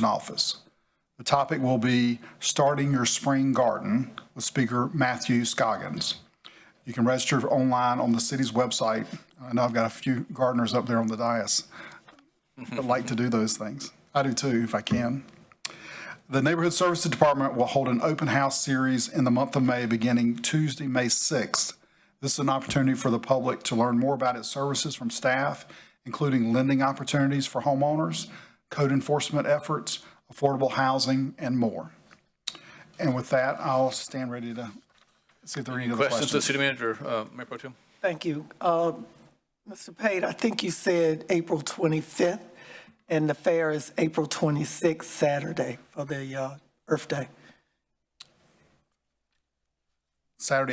office. The topic will be Starting Your Spring Garden with Speaker Matthew Scoggins. You can register online on the city's website. I know I've got a few gardeners up there on the dais that like to do those things. I do too, if I can. The Neighborhood Services Department will hold an open house series in the month of May, beginning Tuesday, May 6th. This is an opportunity for the public to learn more about its services from staff, including lending opportunities for homeowners, code enforcement efforts, affordable housing, and more. And with that, I'll stand ready to see if there are any other questions. To the City Manager, Mayor Pro Tem? Thank you. Mr. Pate, I think you said April 25th, and the fair is April 26th, Saturday, for the Earth Day. So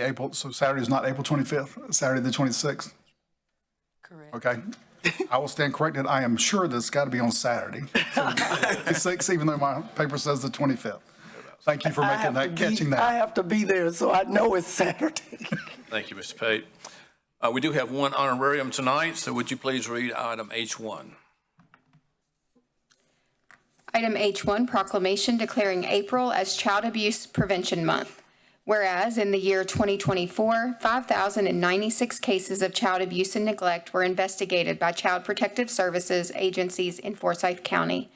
Saturday is not April 25th, Saturday the 26th? Correct. Okay. I will stand corrected. I am sure that it's got to be on Saturday. So it's 6, even though my paper says the 25th. Thank you for catching that. I have to be there, so I know it's Saturday. Thank you, Mr. Pate. We do have one honorarium tonight, so would you please read item H1? Item H1, proclamation declaring April as Child Abuse Prevention Month. Whereas in the year 2024, 5,096 cases of child abuse and neglect were investigated by Child Protective Services agencies in Forsyth County.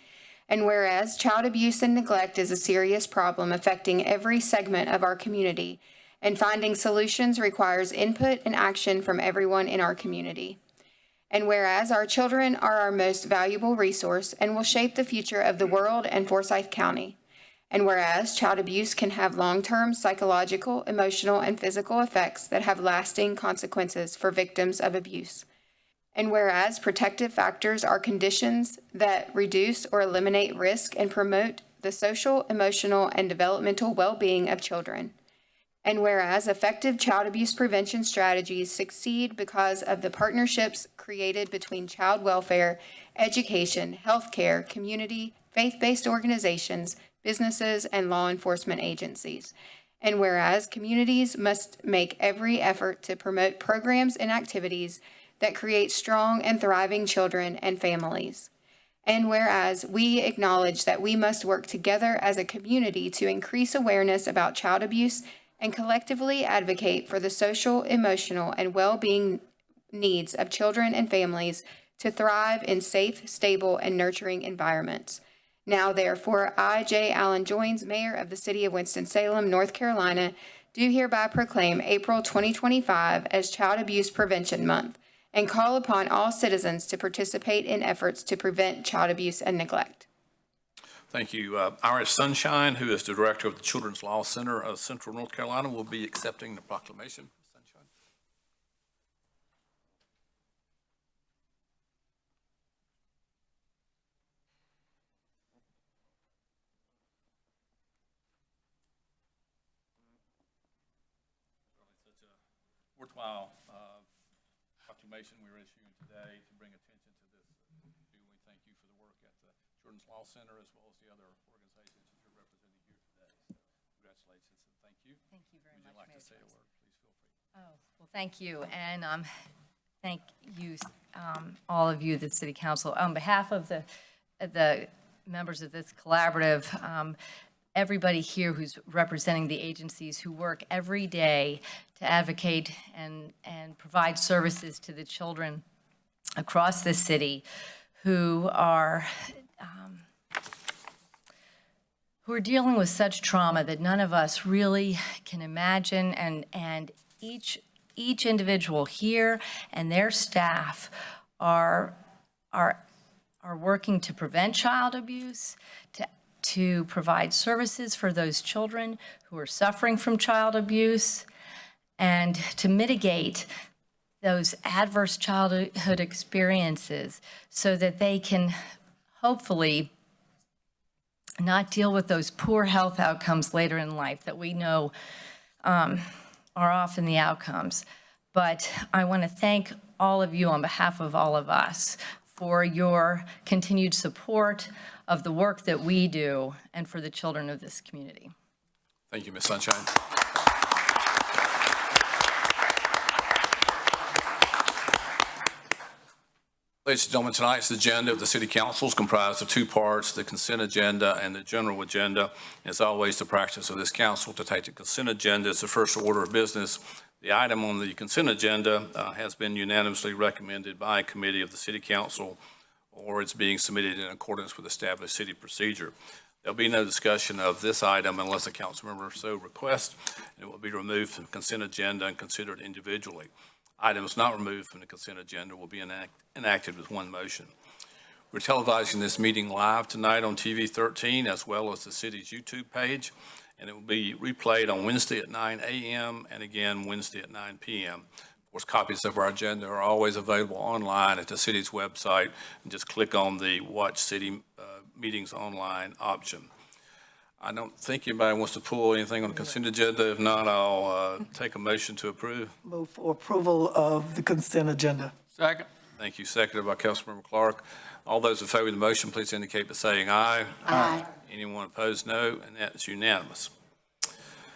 And whereas child abuse and neglect is a serious problem affecting every segment of our community, and finding solutions requires input and action from everyone in our community. And whereas our children are our most valuable resource and will shape the future of the world and Forsyth County. And whereas child abuse can have long-term psychological, emotional, and physical effects that have lasting consequences for victims of abuse. And whereas protective factors are conditions that reduce or eliminate risk and promote the social, emotional, and developmental well-being of children. And whereas effective child abuse prevention strategies succeed because of the partnerships created between child welfare, education, healthcare, community, faith-based organizations, businesses, and law enforcement agencies. And whereas communities must make every effort to promote programs and activities that create strong and thriving children and families. And whereas we acknowledge that we must work together as a community to increase awareness about child abuse and collectively advocate for the social, emotional, and well-being needs of children and families to thrive in safe, stable, and nurturing environments. Now, therefore, I, J. Allen Joines, Mayor of the City of Winston-Salem, North Carolina, do hereby proclaim April 2025 as Child Abuse Prevention Month and call upon all citizens to participate in efforts to prevent child abuse and neglect. Thank you. Iris Sunshine, who is the Director of the Children's Law Center of Central North Carolina, will be accepting the proclamation. Sunshine. Such a worthwhile proclamation we're issuing today to bring attention to this issue. We thank you for the work at the Children's Law Center as well as the other organizations that you're representing here today. So congratulations and thank you. Thank you very much. Would you like to say a word? Please feel free. Oh, well, thank you. And thank you, all of you, the City Council. On behalf of the members of this collaborative, everybody here who's representing the agencies who work every day to advocate and provide services to the children across the city who are dealing with such trauma that none of us really can imagine, and each individual here and their staff are working to prevent child abuse, to provide services for those children who are suffering from child abuse, and to mitigate those adverse childhood experiences so that they can hopefully not deal with those poor health outcomes later in life that we know are often the outcomes. But I want to thank all of you on behalf of all of us for your continued support of the work that we do and for the children of this community. Thank you, Ms. Sunshine. Ladies and gentlemen, tonight's agenda of the City Council is comprised of two parts, the consent agenda and the general agenda. As always, the practice of this council to take the consent agenda as the first order of business. The item on the consent agenda has been unanimously recommended by a committee of the City Council, or it's being submitted in accordance with established city procedure. There'll be no discussion of this item unless a council member so requests, and it will be removed from the consent agenda and considered individually. Items not removed from the consent agenda will be enacted with one motion. We're televising this meeting live tonight on TV 13 as well as the city's YouTube page, and it will be replayed on Wednesday at 9 a.m. and again Wednesday at 9 p.m. Of course, copies of our agenda are always available online at the city's website, and just click on the Watch City Meetings Online option. I don't think anybody wants to pull anything on the consent agenda. If not, I'll take a motion to approve. Move for approval of the consent agenda. Second. Thank you. Seconded by Councilmember Clark. All those in favor of the motion, please indicate by saying aye. Aye. Anyone opposed, no, and that's unanimous.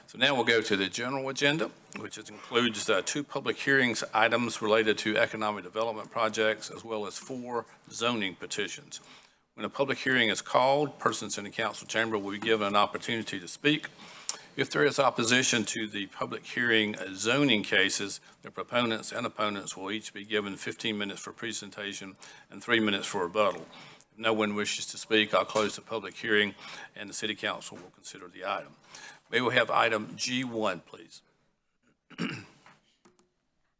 So now we'll go to the general agenda, which includes two public hearings items related to economic development projects, as well as 4 zoning petitions. When a public hearing is called, persons in the council chamber will be given an opportunity to speak. If there is opposition to the public hearing zoning cases, the proponents and opponents will each be given 15 minutes for presentation and 3 minutes for rebuttal. If no one wishes to speak, I'll close the public hearing and the city council will consider the item. May we have item G1, please?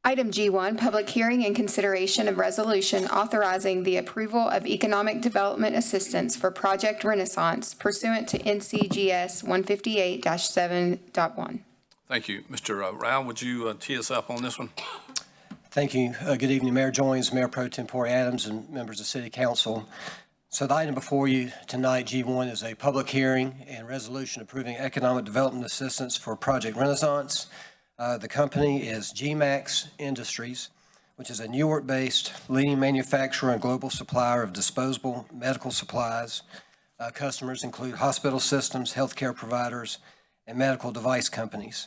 Item G1, public hearing and consideration of resolution authorizing the approval of economic development assistance for Project Renaissance pursuant to NCGS 158-7.1. Thank you. Mr. Rao, would you tee us up on this one? Thank you. Good evening, Mayor Jones, Mayor Pro Tempore Adams, and members of City Council. So the item before you tonight, G1, is a public hearing and resolution approving economic development assistance for Project Renaissance. The company is GMAX Industries, which is a New York-based leading manufacturer and global supplier of disposable medical supplies. Customers include hospital systems, healthcare providers, and medical device companies.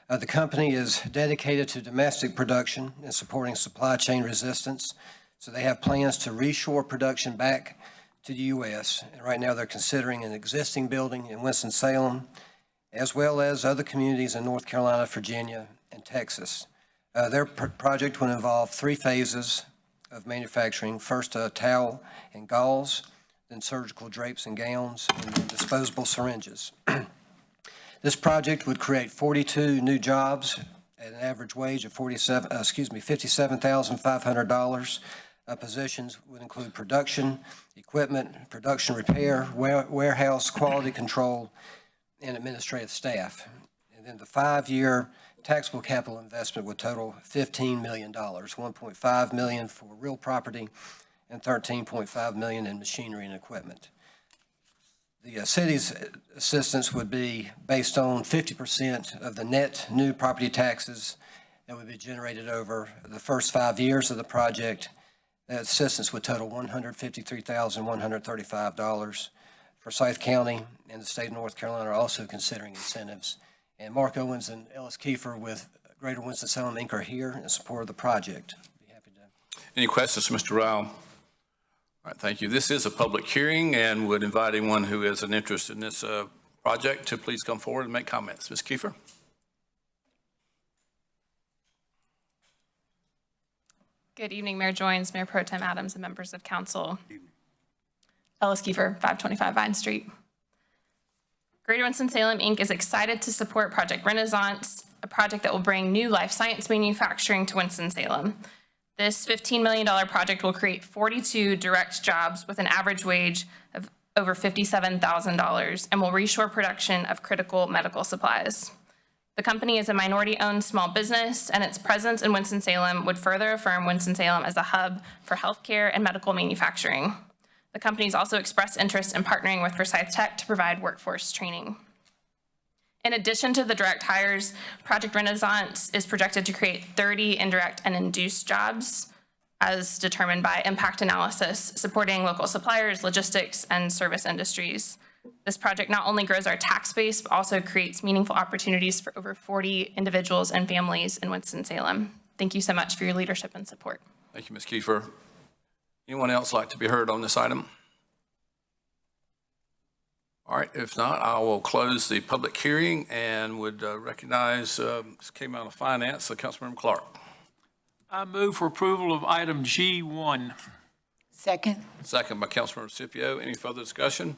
The company is dedicated to domestic production and supporting supply chain resistance. So they have plans to reshore production back to the U.S. And right now they're considering an existing building in Winston-Salem, as well as other communities in North Carolina, Virginia, and Texas. Their project would involve 3 phases of manufacturing. First, towel and gauze, then surgical drapes and gowns, and then disposable syringes. This project would create 42 new jobs at an average wage of $57,500. Positions would include production, equipment, production repair, warehouse, quality control, and administrative staff. And then the 5-year taxable capital investment would total $15 million, $1.5 million for real property and $13.5 million in machinery and equipment. The city's assistance would be based on 50% of the net new property taxes that would be generated over the first 5 years of the project. That assistance would total $153,135. Forsyth County and the state of North Carolina are also considering incentives. And Mark Owens and Ellis Kiefer with Greater Winston-Salem Inc. are here in support of the project. Be happy to. Any questions, Mr. Rao? All right, thank you. This is a public hearing and would invite anyone who has an interest in this project to please come forward and make comments. Ms. Kiefer? Good evening, Mayor Joines, Mayor Pro Tem Adams, and members of council. Ellis Kiefer, 525 Vine Street. Greater Winston-Salem Inc. is excited to support Project Renaissance, a project that will bring new life science manufacturing to Winston-Salem. This $15 million project will create 42 direct jobs with an average wage of over $57,000 and will reshore production of critical medical supplies. The company is a minority-owned small business, and its presence in Winston-Salem would further affirm Winston-Salem as a hub for healthcare and medical manufacturing. The company has also expressed interest in partnering with Forsyth Tech to provide workforce training. In addition to the direct hires, Project Renaissance is projected to create 30 indirect and induced jobs as determined by impact analysis, supporting local suppliers, logistics, and service industries. This project not only grows our tax base, but also creates meaningful opportunities for over 40 individuals and families in Winston-Salem. Thank you so much for your leadership and support. Thank you, Ms. Kiefer. Anyone else like to be heard on this item? All right, if not, I will close the public hearing and would recognize, this came out of finance, so Councilmember Clark. I move for approval of item G1. Second. Second by Councilmember Scipio. Any further discussion?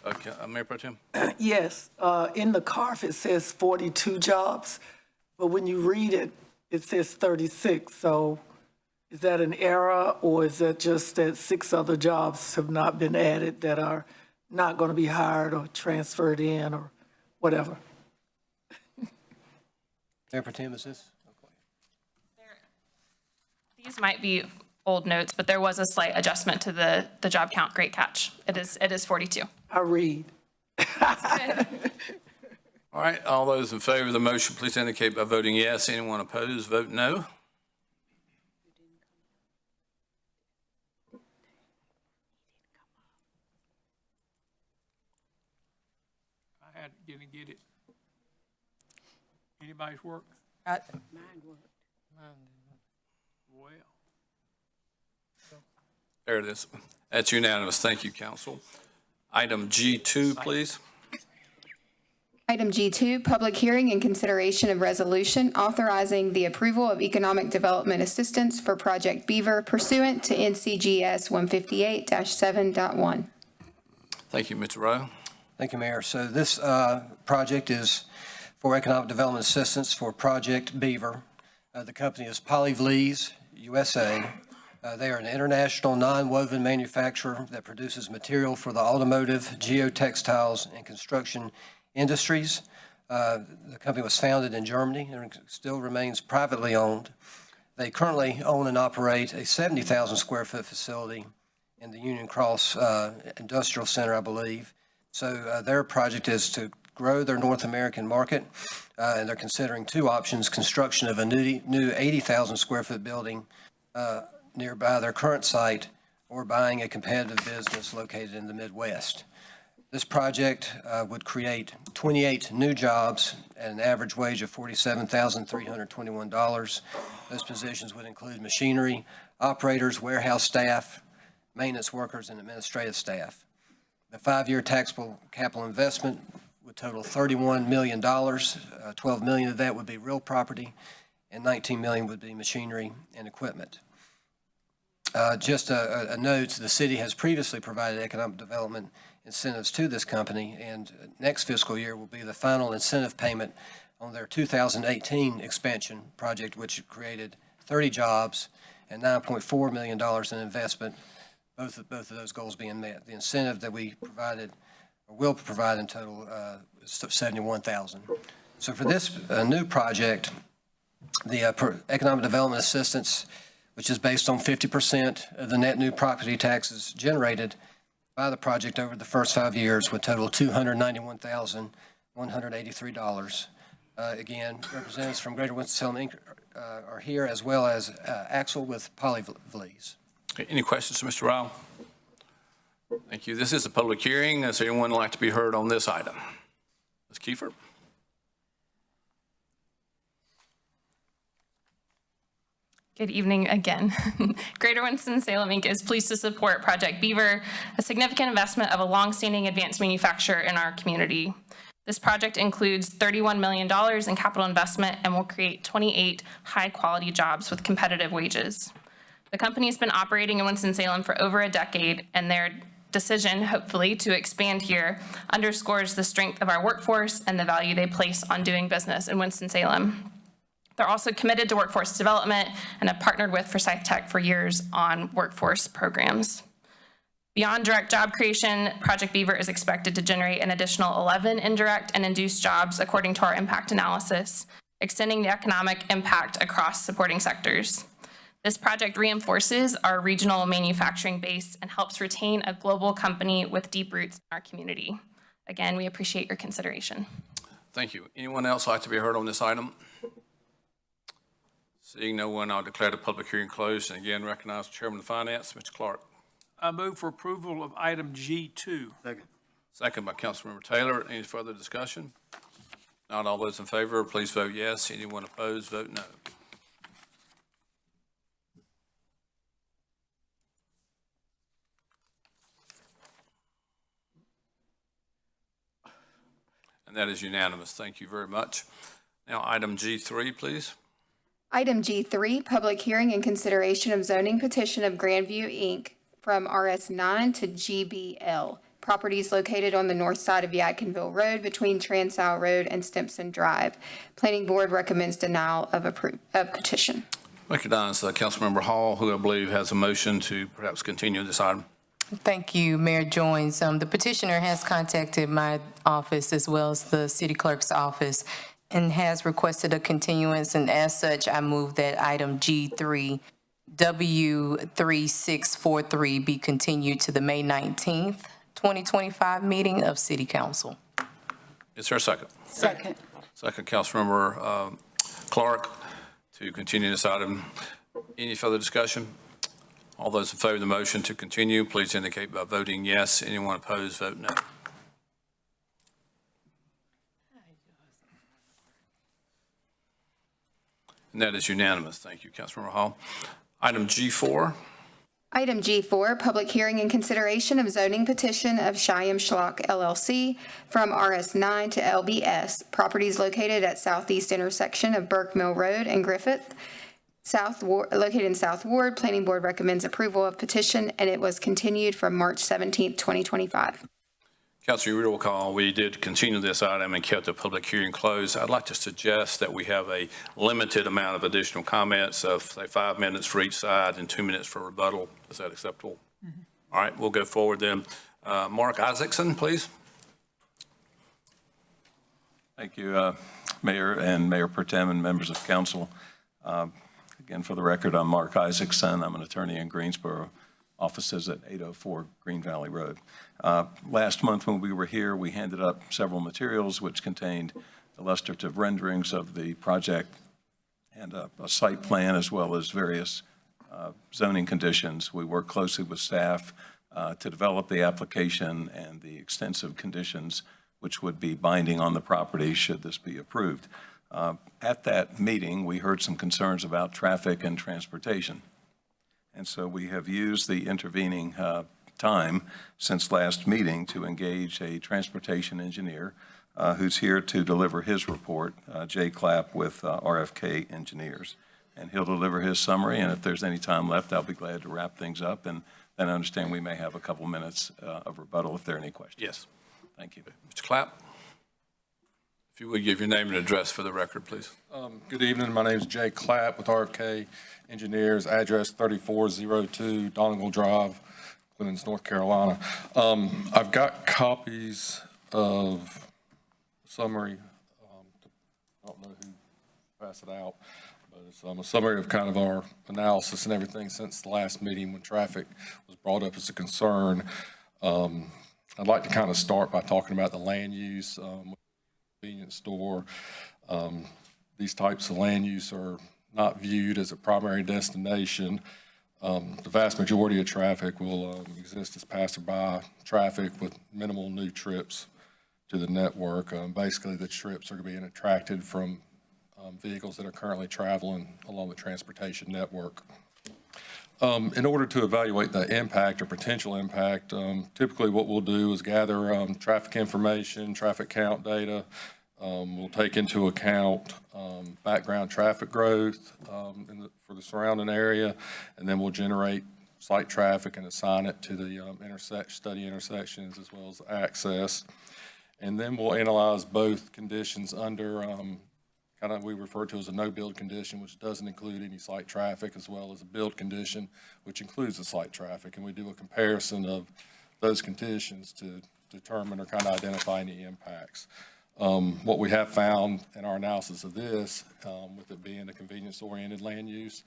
Okay, Mayor Pro Tem. Yes, in the CARF, it says 42 jobs, but when you read it, it says 36. So is that an error, or is that just that 6 other jobs have not been added that are not going to be hired or transferred in or whatever? Mayor Pro Tem, is this? These might be old notes, but there was a slight adjustment to the job count. Great catch. It is 42. I read. All right, all those in favor of the motion, please indicate by voting yes. Anyone opposed, vote no. I had to get it. Anybody's work? Mine worked. Well. There it is. That's unanimous. Thank you, council. Item G2, please. Item G2, public hearing and consideration of resolution authorizing the approval of economic development assistance for Project Beaver pursuant to NCGS 158-7.1. Thank you, Mr. Rowe. Thank you, Mayor. So this project is for economic development assistance for Project Beaver. The company is Polyvlees USA. They are an international non-woven manufacturer that produces material for the automotive, geotextiles, and construction industries. The company was founded in Germany and still remains privately owned. They currently own and operate a 70,000 square foot facility in the Union Cross Industrial Center, I believe. So their project is to grow their North American market, and they're considering 2 options: construction of a new 80,000 square foot building nearby their current site, or buying a competitive business located in the Midwest. This project would create 28 new jobs at an average wage of $47,321. Those positions would include machinery, operators, warehouse staff, maintenance workers, and administrative staff. The 5-year taxable capital investment would total $31 million. 12 million of that would be real property, and 19 million would be machinery and equipment. Just a note, the city has previously provided economic development incentives to this company, and next fiscal year will be the final incentive payment on their 2018 expansion project, which created 30 jobs and $9.4 million in investment, both of those goals being met. The incentive that we provided, or will provide in total, is $71,000. So for this new project, the economic development assistance, which is based on 50% of the net new property taxes generated by the project over the first 5 years, would total $291,183. Again, representatives from Greater Winston-Salem Inc. Are here, as well as Axel with Polyvlees. Any questions for Mr. Ryle? Thank you. This is a public hearing. Does anyone like to be heard on this item? Ms. Kiefer? Good evening again. Greater Winston-Salem Inc. is pleased to support Project Beaver, a significant investment of a longstanding advanced manufacturer in our community. This project includes $31 million in capital investment and will create 28 high-quality jobs with competitive wages. The company's been operating in Winston-Salem for over a decade, and their decision, hopefully, to expand here underscores the strength of our workforce and the value they place on doing business in Winston-Salem. They're also committed to workforce development and have partnered with Forsyth Tech for years on workforce programs. Beyond direct job creation, Project Beaver is expected to generate an additional 11 indirect and induced jobs according to our impact analysis, extending the economic impact across supporting sectors. This project reinforces our regional manufacturing base and helps retain a global company with deep roots in our community. Again, we appreciate your consideration. Thank you. Anyone else like to be heard on this item? Seeing no one, I'll declare the public hearing closed, and again recognize the Chairman of Finance, Mr. Clark. I move for approval of item G2. Second by Councilmember Taylor. Any further discussion? Not all those in favor, please vote yes. Anyone opposed, vote no. And that is unanimous. Thank you very much. Now, item G3, please. Item G3, public hearing and consideration of zoning petition of Grandview, Inc. from RS9 to GBL. Properties located on the north side of Yadkinville Road between Transile Road and Stimpson Drive. Planning Board recommends denial of petition. Recognize Councilmember Hall, who I believe has a motion to perhaps continue this item. Thank you, Mayor Joines. The petitioner has contacted my office as well as the city clerk's office and has requested a continuance, and as such, I move that item G3, W3643 be continued to the May 19th, 2025 meeting of City Council. Is there a second? Second. Second, Councilmember Clark, to continue this item. Any further discussion? All those in favor of the motion to continue, please indicate by voting yes. Anyone opposed, vote no. And that is unanimous. Thank you, Councilmember Hall. Item G4. Item G4, public hearing and consideration of zoning petition of Shyam Schlock LLC from RS9 to LBS. Properties located at southeast intersection of Burke Mill Road and Griffith, located in South Ward. Planning Board recommends approval of petition, and it was continued from March 17th, 2025. Council, you will recall we did continue this item and kept the public hearing closed. I'd like to suggest that we have a limited amount of additional comments of, say, 5 minutes for each side and 2 minutes for rebuttal. Is that acceptable? Mm-hmm. All right, we'll go forward then. Mark Isaacson, please. Thank you, Mayor and Mayor Pro Tem and members of council. Again, for the record, I'm Mark Isaacson. I'm an attorney in Greensboro. Offices at 804 Green Valley Road. Last month when we were here, we handed up several materials which contained illustrative renderings of the project and a site plan as well as various zoning conditions. We worked closely with staff to develop the application and the extensive conditions which would be binding on the property should this be approved. At that meeting, we heard some concerns about traffic and transportation. And so we have used the intervening time since last meeting to engage a transportation engineer who's here to deliver his report, Jay Clapp with RFK Engineers. And he'll deliver his summary, and if there's any time left, I'll be glad to wrap things up. And then I understand we may have a couple minutes of rebuttal if there are any questions. Yes. Thank you. Mr. Clapp, if you would give your name and address for the record, please. Good evening. My name is Jay Clapp with RFK Engineers, address 3402 Donegal Drive, Clemens, North Carolina. I've got copies of summary. I don't know who passed it out, but it's a summary of kind of our analysis and everything since the last meeting when traffic was brought up as a concern. I'd like to kind of start by talking about the land use. Convenience store. These types of land use are not viewed as a primary destination. The vast majority of traffic will exist as passerby traffic with minimal new trips to the network. Basically, the trips are being attracted from vehicles that are currently traveling along the transportation network. In order to evaluate the impact or potential impact, typically what we'll do is gather traffic information, traffic count data. We'll take into account background traffic growth for the surrounding area, and then we'll generate site traffic and assign it to the study intersections as well as access. And then we'll analyze both conditions under kind of we refer to as a no-build condition, which doesn't include any site traffic, as well as a build condition, which includes the site traffic. And we do a comparison of those conditions to determine or kind of identify any impacts. What we have found in our analysis of this, with it being a convenience-oriented land use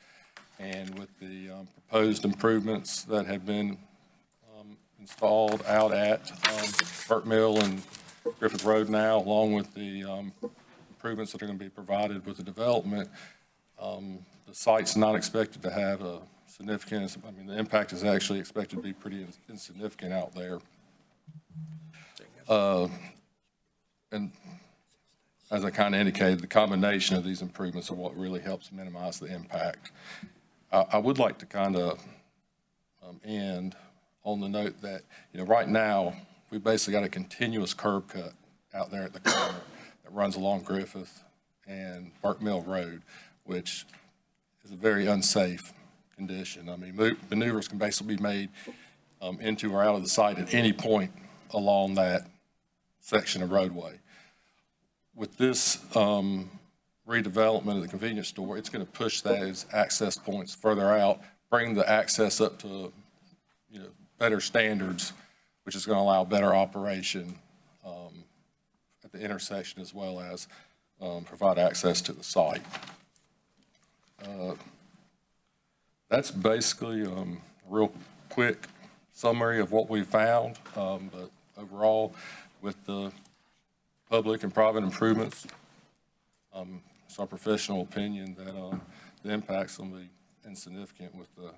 and with the proposed improvements that have been installed out at Burke Mill and Griffith Road now, along with the improvements that are going to be provided with the development, the site's not expected to have a significant, I mean, the impact is actually expected to be pretty insignificant out there. And as I kind of indicated, the combination of these improvements are what really helps minimize the impact. I would like to kind of end on the note that, right now, we basically got a continuous curb cut out there at the corner that runs along Griffith and Burke Mill Road, which is a very unsafe condition. I mean, maneuvers can basically be made into or out of the site at any point along that section of roadway. With this redevelopment of the convenience store, it's going to push those access points further out, bring the access up to, better standards, which is going to allow better operation at the intersection as well as provide access to the site. That's basically a real quick summary of what we found, but overall, with the public and private improvements, it's our professional opinion that the impact's going to be insignificant with the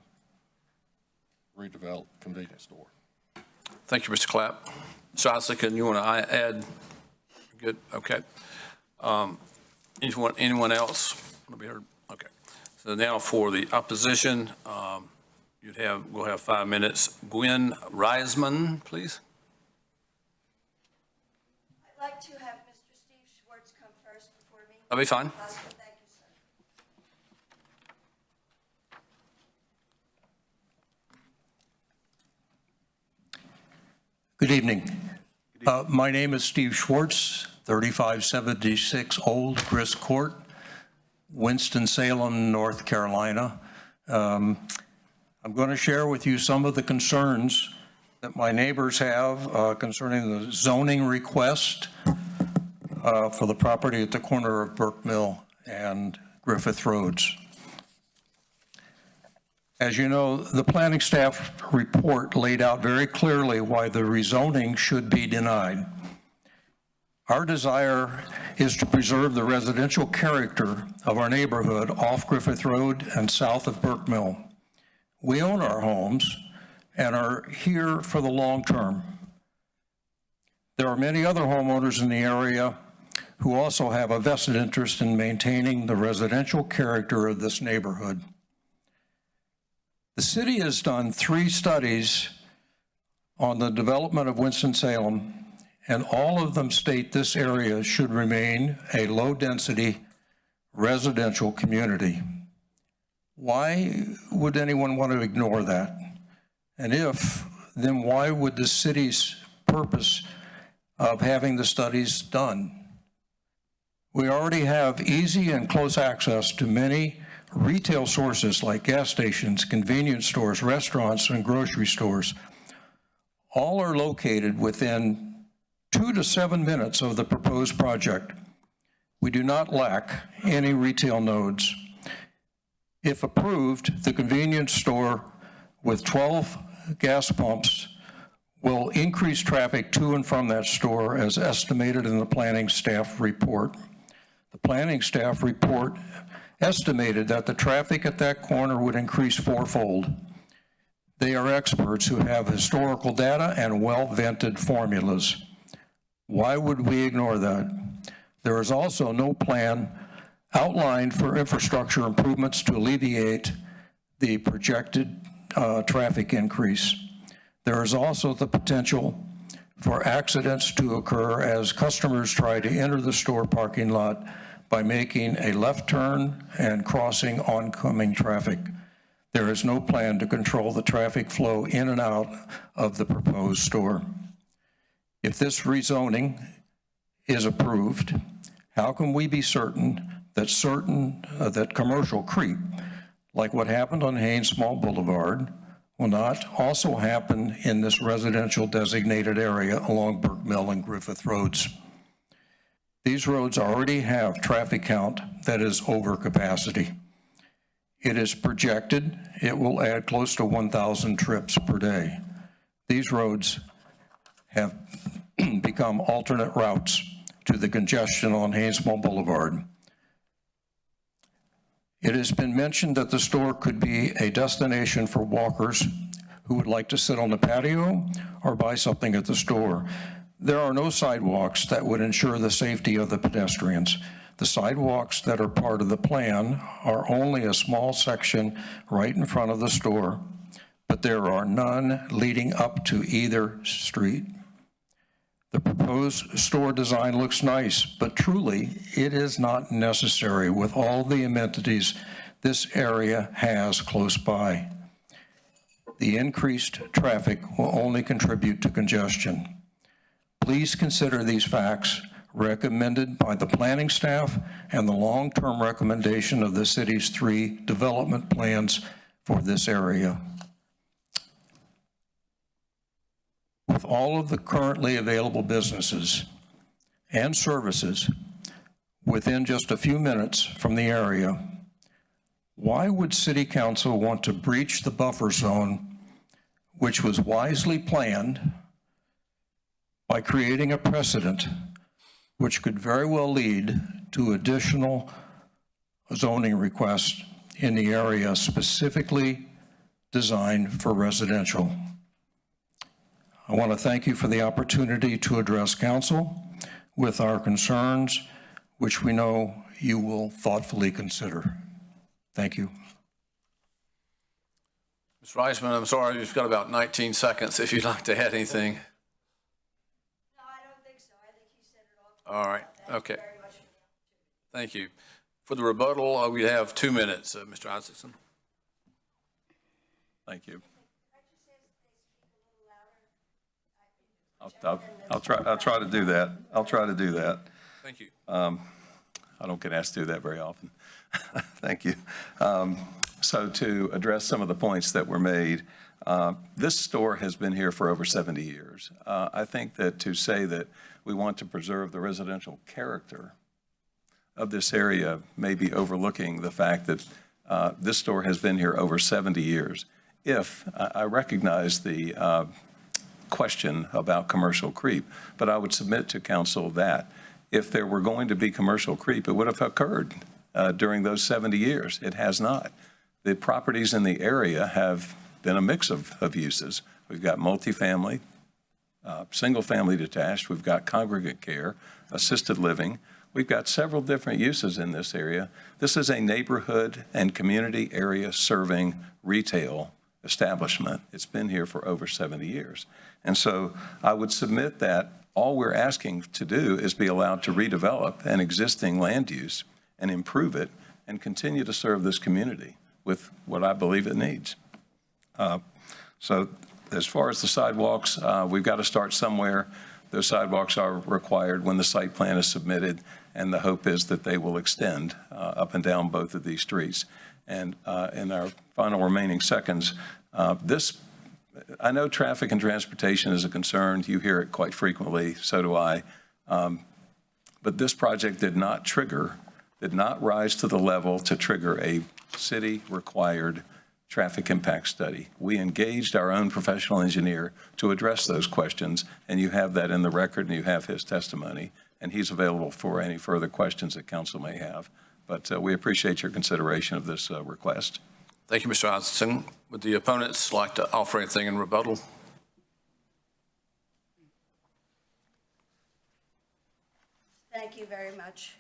redeveloped convenience store. Thank you, Mr. Clapp. Mr. Isaac, and you want to add? Good, okay. Anyone else want to be heard? Okay. So now for the opposition, we'll have 5 minutes. Gwen Reisman, please. I'd like to have Mr. Steve Schwartz come first before me. That'll be fine. Thank you, sir. Good evening. My name is Steve Schwartz, 3576 Old Grist Court, Winston-Salem, North Carolina. I'm going to share with you some of the concerns that my neighbors have concerning the zoning request for the property at the corner of Burke Mill and Griffith Roads. As you know, the planning staff report laid out very clearly why the rezoning should be denied. Our desire is to preserve the residential character of our neighborhood off Griffith Road and south of Burke Mill. We own our homes and are here for the long term. There are many other homeowners in the area who also have a vested interest in maintaining the residential character of this neighborhood. The city has done 3 studies on the development of Winston-Salem, and all of them state this area should remain a low-density residential community. Why would anyone want to ignore that? And if, then why would the city's purpose of having the studies done? We already have easy and close access to many retail sources like gas stations, convenience stores, restaurants, and grocery stores. All are located within 2 to 7 minutes of the proposed project. We do not lack any retail nodes. If approved, the convenience store with 12 gas pumps will increase traffic to and from that store as estimated in the planning staff report. The planning staff report estimated that the traffic at that corner would increase 4-fold. They are experts who have historical data and well-vetted formulas. Why would we ignore that? There is also no plan outlined for infrastructure improvements to alleviate the projected traffic increase. There is also the potential for accidents to occur as customers try to enter the store parking lot by making a left turn and crossing oncoming traffic. There is no plan to control the traffic flow in and out of the proposed store. If this rezoning is approved, how can we be certain that commercial creep, like what happened on Haynes Small Boulevard, will not also happen in this residential designated area along Burke Mill and Griffith Roads? These roads already have traffic count that is over capacity. It is projected it will add close to 1,000 trips per day. These roads have become alternate routes to the congestion on Haynesville Boulevard. It has been mentioned that the store could be a destination for walkers who would like to sit on the patio or buy something at the store. There are no sidewalks that would ensure the safety of the pedestrians. The sidewalks that are part of the plan are only a small section right in front of the store, but there are none leading up to either street. The proposed store design looks nice, but truly, it is not necessary with all the amenities this area has close by. The increased traffic will only contribute to congestion. Please consider these facts recommended by the planning staff and the long-term recommendation of the city's 3 development plans for this area. With all of the currently available businesses and services within just a few minutes from the area, why would City Council want to breach the buffer zone, which was wisely planned, by creating a precedent which could very well lead to additional zoning requests in the area specifically designed for residential? I want to thank you for the opportunity to address council with our concerns, which we know you will thoughtfully consider. Thank you. Mr. Reisman, I'm sorry, you've got about 19 seconds if you'd like to add anything. No, I don't think so. I think he said it all. All right, okay. Very much. Thank you. For the rebuttal, we have 2 minutes, Mr. Isaacson. Thank you. I'll try to do that. I'll try to do that. Thank you. I don't get asked to do that very often. Thank you. So to address some of the points that were made, this store has been here for over 70 years. I think that to say that we want to preserve the residential character of this area may be overlooking the fact that this store has been here over 70 years. If I recognize the question about commercial creep, but I would submit to council that if there were going to be commercial creep, it would have occurred during those 70 years. It has not. The properties in the area have been a mix of uses. We've got multifamily, single-family detached, we've got congregate care, assisted living. We've got several different uses in this area. This is a neighborhood and community area serving retail establishment. It's been here for over 70 years. And so I would submit that all we're asking to do is be allowed to redevelop an existing land use and improve it and continue to serve this community with what I believe it needs. So as far as the sidewalks, we've got to start somewhere. Those sidewalks are required when the site plan is submitted, and the hope is that they will extend up and down both of these streets. And in our final remaining seconds, I know traffic and transportation is a concern. You hear it quite frequently, so do I. But this project did not rise to the level to trigger a city-required traffic impact study. We engaged our own professional engineer to address those questions, and you have that in the record, and you have his testimony, and he's available for any further questions that council may have. But we appreciate your consideration of this request. Thank you, Mr. Isaacson. Would the opponents like to offer anything in rebuttal? Thank you very much.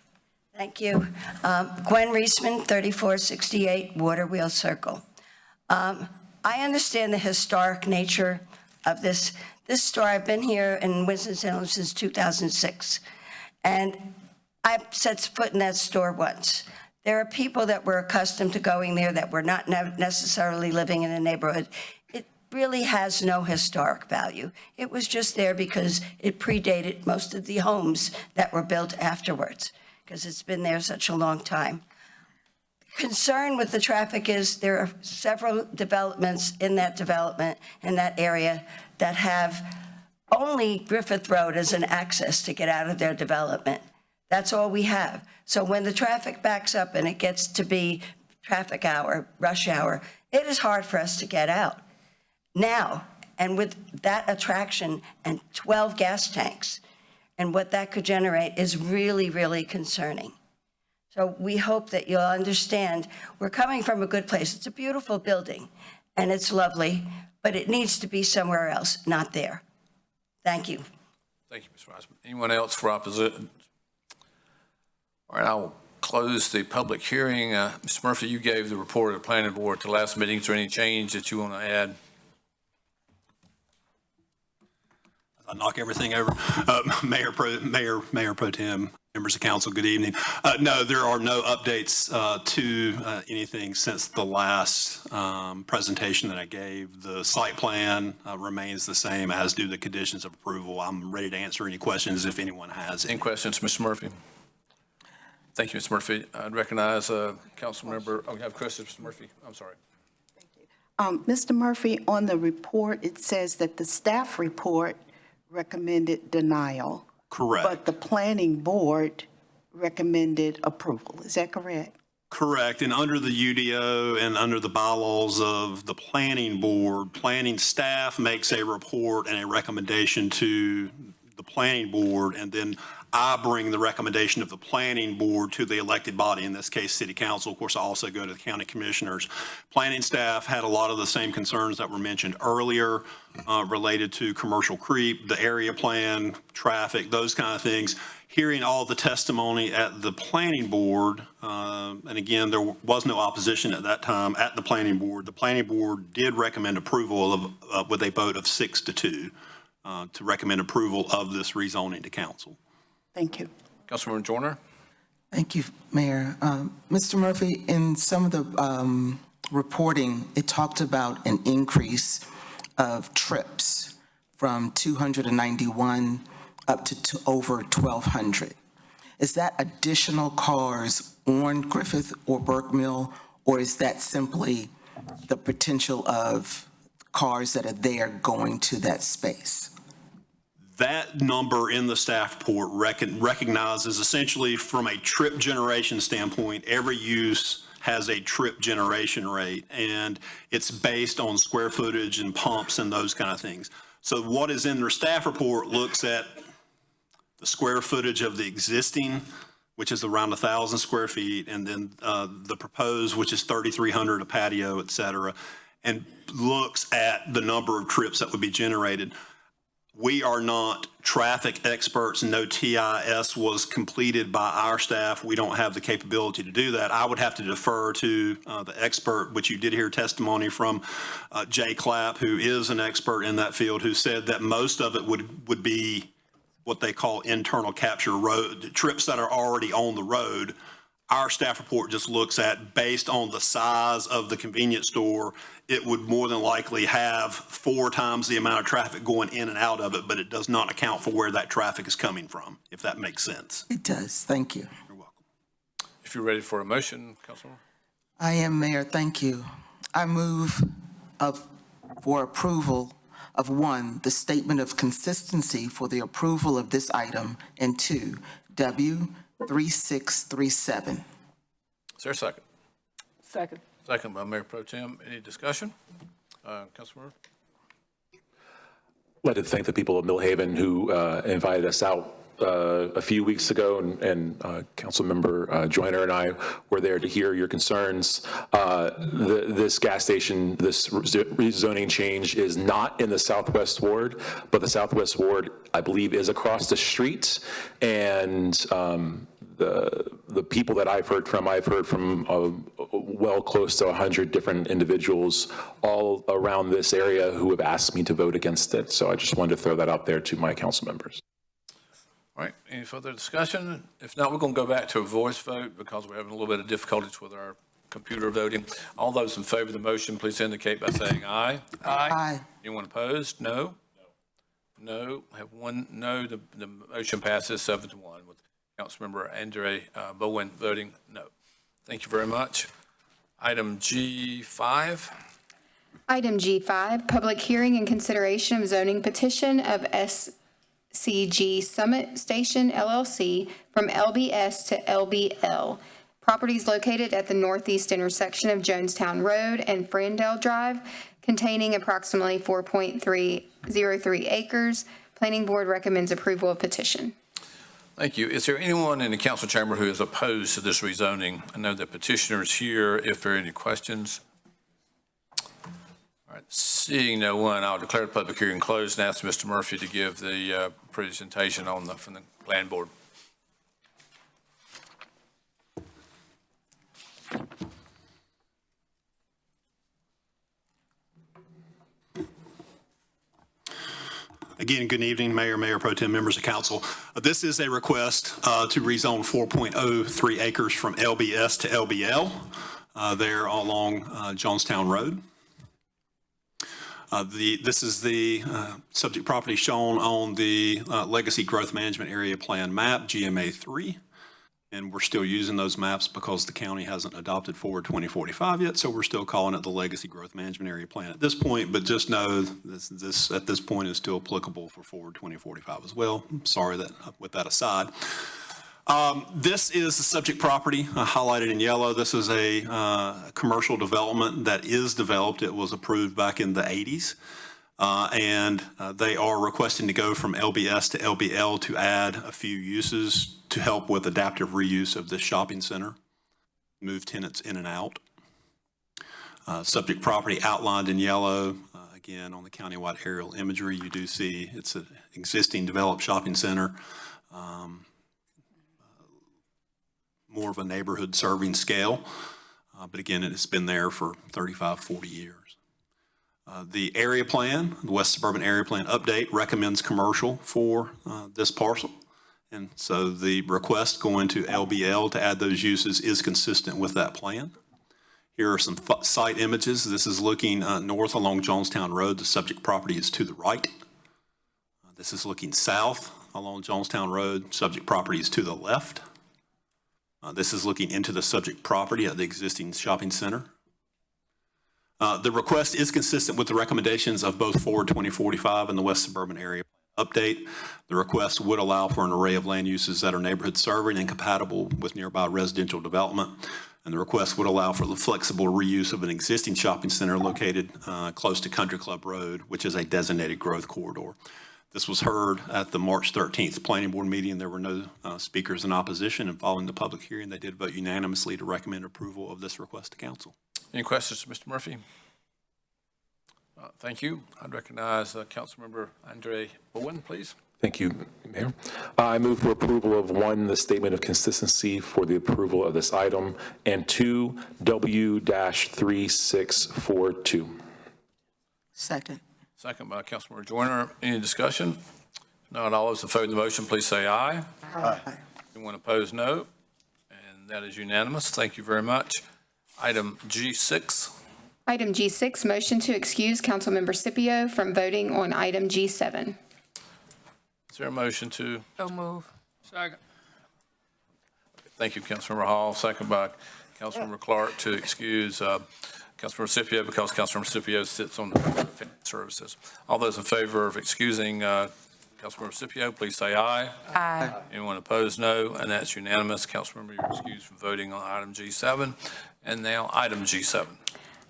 Thank you. Gwen Reisman, 3468 Waterwheel Circle. I understand the historic nature of this store. I've been here in Winston-Salem since 2006, and I've set foot in that store once. There are people that were accustomed to going there that were not necessarily living in the neighborhood. It really has no historic value. It was just there because it predated most of the homes that were built afterwards, because it's been there such a long time. Concern with the traffic is there are several developments in that area that have only Griffith Road as an access to get out of their development. That's all we have. So when the traffic backs up and it gets to be traffic hour, rush hour, it is hard for us to get out. Now, and with that attraction and 12 gas tanks, and what that could generate is really, really concerning. So we hope that you'll understand we're coming from a good place. It's a beautiful building, and it's lovely, but it needs to be somewhere else, not there. Thank you. Thank you, Ms. Reisman. Anyone else for opposition? All right, I will close the public hearing. Ms. Murphy, you gave the report of the planning board at the last meeting. Is there any change that you want to add? knock everything over. Mayor Pro Tem, members of council, good evening. No, there are no updates to anything since the last presentation that I gave. The site plan remains the same, as do the conditions of approval. I'm ready to answer any questions if anyone has any. Any questions, Mr. Murphy? Thank you, Mr. Murphy. I'd recognize council member, oh, you have questions, Mr. Murphy? I'm sorry. Mr. Murphy, on the report, it says that the staff report recommended denial. Correct. But the planning board recommended approval. Is that correct? Correct. And under the UDO and under the bylaws of the planning board, planning staff makes a report and a recommendation to the planning board, and then I bring the recommendation of the planning board to the elected body, in this case, city council. Of course, I also go to the county commissioners. Planning staff had a lot of the same concerns that were mentioned earlier related to commercial creep, the area plan, traffic, those kind of things. Hearing all the testimony at the planning board, and again, there was no opposition at that time at the planning board. The planning board did recommend approval of, with a vote of 6-2, to recommend approval of this rezoning to council. Thank you. Councilmember Joyner? Thank you, Mayor. Mr. Murphy, in some of the reporting, it talked about an increase of trips from 291 up to over 1,200. Is that additional cars on Griffith or Burke Mill, or is that simply the potential of cars that are there going to that space? That number in the staff report recognizes essentially from a trip generation standpoint, every use has a trip generation rate, and it's based on square footage and pumps and those kind of things. So what is in their staff report looks at the square footage of the existing, which is around 1,000 square feet, and then the proposed, which is 3,300, a patio, et cetera, and looks at the number of trips that would be generated. We are not traffic experts. No TIS was completed by our staff. We don't have the capability to do that. I would have to defer to the expert, which you did hear testimony from Jay Clapp, who is an expert in that field, who said that most of it would be what they call internal capture road, trips that are already on the road. Our staff report just looks at, based on the size of the convenience store, it would more than likely have 4 times the amount of traffic going in and out of it, but it does not account for where that traffic is coming from, if that makes sense. It does. Thank you. You're welcome. If you're ready for a motion, Councilman. I am, Mayor. Thank you. I move for approval of 1, the statement of consistency for the approval of this item, and 2, W3637. Is there a second? Second. Second by Mayor Pro Tem. Any discussion? Councilmember? I'd like to thank the people of Millhaven who invited us out a few weeks ago, and Councilmember Joyner and I were there to hear your concerns. This gas station, this rezoning change is not in the Southwest Ward, but the Southwest Ward, I believe, is across the street. And the people that I've heard from well close to 100 different individuals all around this area who have asked me to vote against it. So I just wanted to throw that out there to my council members. All right, any further discussion? If not, we're going to go back to a voice vote because we're having a little bit of difficulties with our computer voting. All those in favor of the motion, please indicate by saying aye. Aye. Anyone opposed? No? No. I have 1 no. The motion passes 7-1 with Councilmember Andre Bowen voting no. Thank you very much. Item G5. Item G5, public hearing and consideration of zoning petition of SCG Summit Station LLC from LBS to LBL. Properties located at the northeast intersection of Jonestown Road and Frandale Drive, containing approximately 4.303 acres. Planning Board recommends approval of petition. Thank you. Is there anyone in the council chamber who is opposed to this rezoning? I know the petitioner is here. If there are any questions. All right, seeing no one, I'll declare the public hearing closed and ask Mr. Murphy to give the presentation from the Land Board. Again, good evening, Mayor, Mayor Pro Tem, members of council. This is a request to rezone 4.03 acres from LBS to LBL there along Jonestown Road. This is the subject property shown on the Legacy Growth Management Area Plan map, GMA 3. And we're still using those maps because the county hasn't adopted Forward 2045 yet, so we're still calling it the Legacy Growth Management Area Plan at this point, but just know this at this point is still applicable for Forward 2045 as well. Sorry that with that aside. This is the subject property highlighted in yellow. This is a commercial development that is developed. It was approved back in the 80s. And they are requesting to go from LBS to LBL to add a few uses to help with adaptive reuse of this shopping center, move tenants in and out. Subject property outlined in yellow. Again, on the countywide aerial imagery, you do see it's an existing developed shopping center, more of a neighborhood serving scale. But again, it's been there for 35, 40 years. The area plan, the West Suburban Area Plan update recommends commercial for this parcel. And so the request going to LBL to add those uses is consistent with that plan. Here are some site images. This is looking north along Jonestown Road. The subject property is to the right. This is looking south along Jonestown Road. Subject property is to the left. This is looking into the subject property at the existing shopping center. The request is consistent with the recommendations of both Forward 2045 and the West Suburban Area Update. The request would allow for an array of land uses that are neighborhood serving and compatible with nearby residential development. And the request would allow for the flexible reuse of an existing shopping center located close to Country Club Road, which is a designated growth corridor. This was heard at the March 13th Planning Board meeting. There were no speakers in opposition, and following the public hearing, they did vote unanimously to recommend approval of this request to council. Any questions, Mr. Murphy? Thank you. I'd recognize Councilmember Andre Bowen, please. Thank you, Mayor. I move for approval of 1, the statement of consistency for the approval of this item, and 2, W-3642. Second. Second by Councilmember Joyner. Any discussion? Not all those in favor of the motion, please say aye. Aye. Anyone opposed, no. And that is unanimous. Thank you very much. Item G6. Item G6, motion to excuse Councilmember Scipio from voting on item G7. Is there a motion to? So move. Second. Thank you, Councilmember Hall. Second by Councilmember Clark to excuse Councilmember Scipio because Councilmember Scipio sits on the Board of Finance Services. All those in favor of excusing Councilmember Scipio, please say aye. Aye. Anyone opposed, no. And that's unanimous. Councilmember, you're excused from voting on item G7. And now item G7.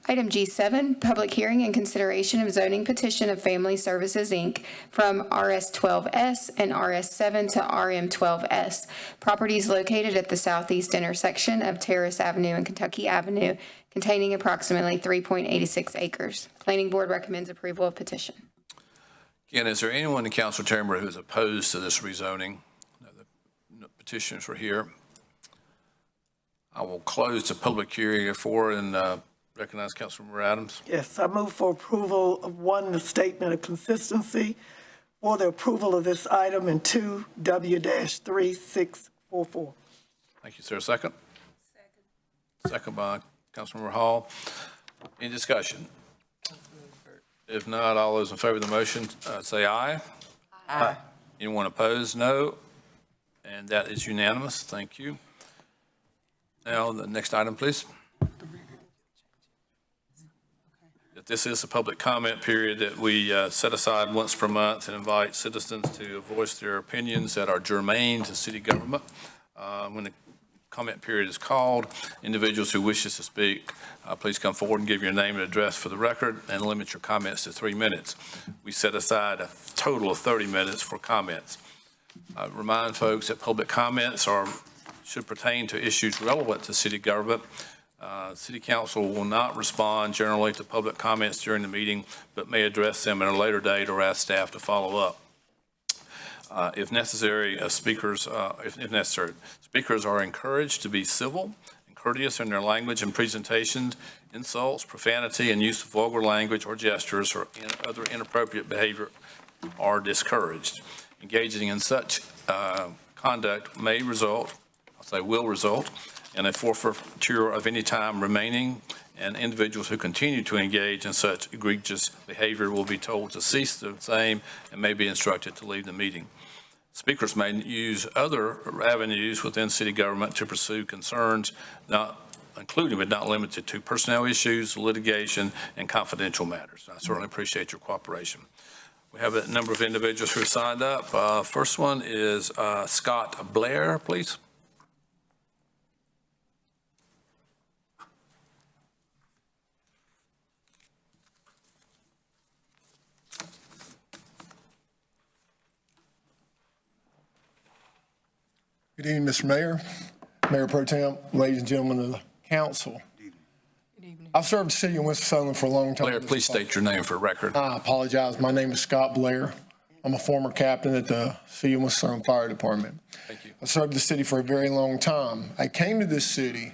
Item G7, public hearing and consideration of zoning petition of Family Services, Inc. from RS12S and RS7 to RM12S. Properties located at the southeast intersection of Terrace Avenue and Kentucky Avenue, containing approximately 3.86 acres. Planning Board recommends approval of petition. Again, is there anyone in council chamber who is opposed to this rezoning? No, the petitioners are here. I will close the public hearing therefore and recognize Councilmember Adams. Yes, I move for approval of 1, the statement of consistency for the approval of this item, and 2, W-3644. Thank you, sir. Second? Second by Councilmember Hall. Any discussion? If not, all those in favor of the motion say aye. Aye. Anyone opposed? No. And that is unanimous. Thank you. Now, the next item, please. This is a public comment period that we set aside once per month and invite citizens to voice their opinions that are germane to city government. When the comment period is called, individuals who wishes to speak, please come forward and give your name and address for the record and limit your comments to 3 minutes. We set aside a total of 30 minutes for comments. I remind folks that public comments should pertain to issues relevant to city government. City Council will not respond generally to public comments during the meeting, but may address them at a later date or ask staff to follow up. If necessary, speakers are encouraged to be civil and courteous in their language and presentations. Insults, profanity, and use of vulgar language or gestures or other inappropriate behavior are discouraged. Engaging in such conduct may result, I'll say will result, in a forfeiture of any time remaining, and individuals who continue to engage in such egregious behavior will be told to cease the same and may be instructed to leave the meeting. Speakers may use other avenues within city government to pursue concerns, not including but not limited to personnel issues, litigation, and confidential matters. I certainly appreciate your cooperation. We have a number of individuals who have signed up. First one is Scott Blair, please. Good evening, Mr. Mayor, Mayor Pro Tem, ladies and gentlemen of the council. Good evening. I've served the city of Winston-Salem for a long time. Blair, please state your name for record. I apologize. My name is Scott Blair. I'm a former captain at the City of Winston-Salem Fire Department. Thank you. I served the city for a very long time. I came to this city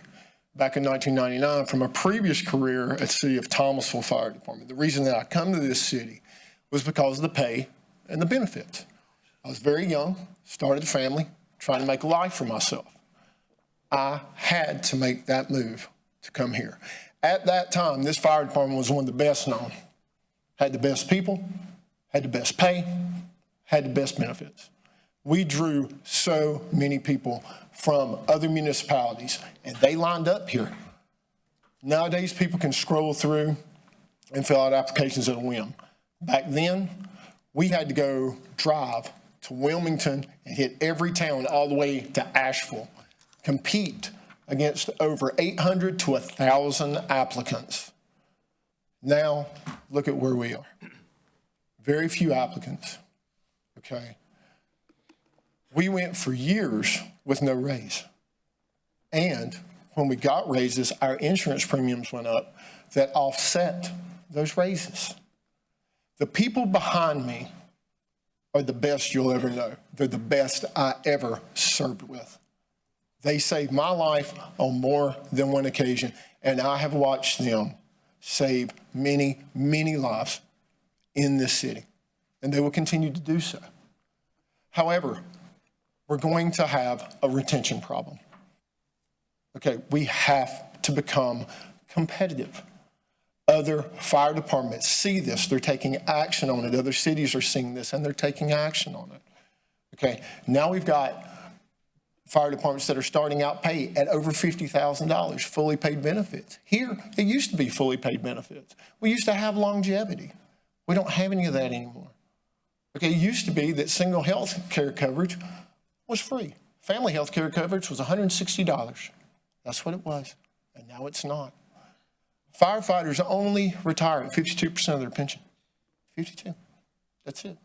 back in 1999 from a previous career at the City of Thomasville Fire Department. The reason that I come to this city was because of the pay and the benefits. I was very young, started a family, trying to make a life for myself. I had to make that move to come here. At that time, this fire department was one of the best known. Had the best people, had the best pay, had the best benefits. We drew so many people from other municipalities, and they lined up here. Nowadays, people can scroll through and fill out applications at a whim. Back then, we had to go drive to Wilmington and hit every town all the way to Asheville, compete against over 800 to 1,000 applicants. Now, look at where we are. Very few applicants, okay? We went for years with no raise. And when we got raises, our insurance premiums went up that offset those raises. The people behind me are the best you'll ever know. They're the best I ever served with. They saved my life on more than one occasion, and I have watched them save many, many lives in this city, and they will continue to do so. However, we're going to have a retention problem. Okay, we have to become competitive. Other fire departments see this, they're taking action on it. Other cities are seeing this and they're taking action on it. Okay, now we've got fire departments that are starting out pay at over $50,000, fully paid benefits. Here, it used to be fully paid benefits. We used to have longevity. We don't have any of that anymore. Okay, it used to be that single health care coverage was free. Family health care coverage was $160. That's what it was, and now it's not. Firefighters only retire at 52% of their pension. 52. That's it.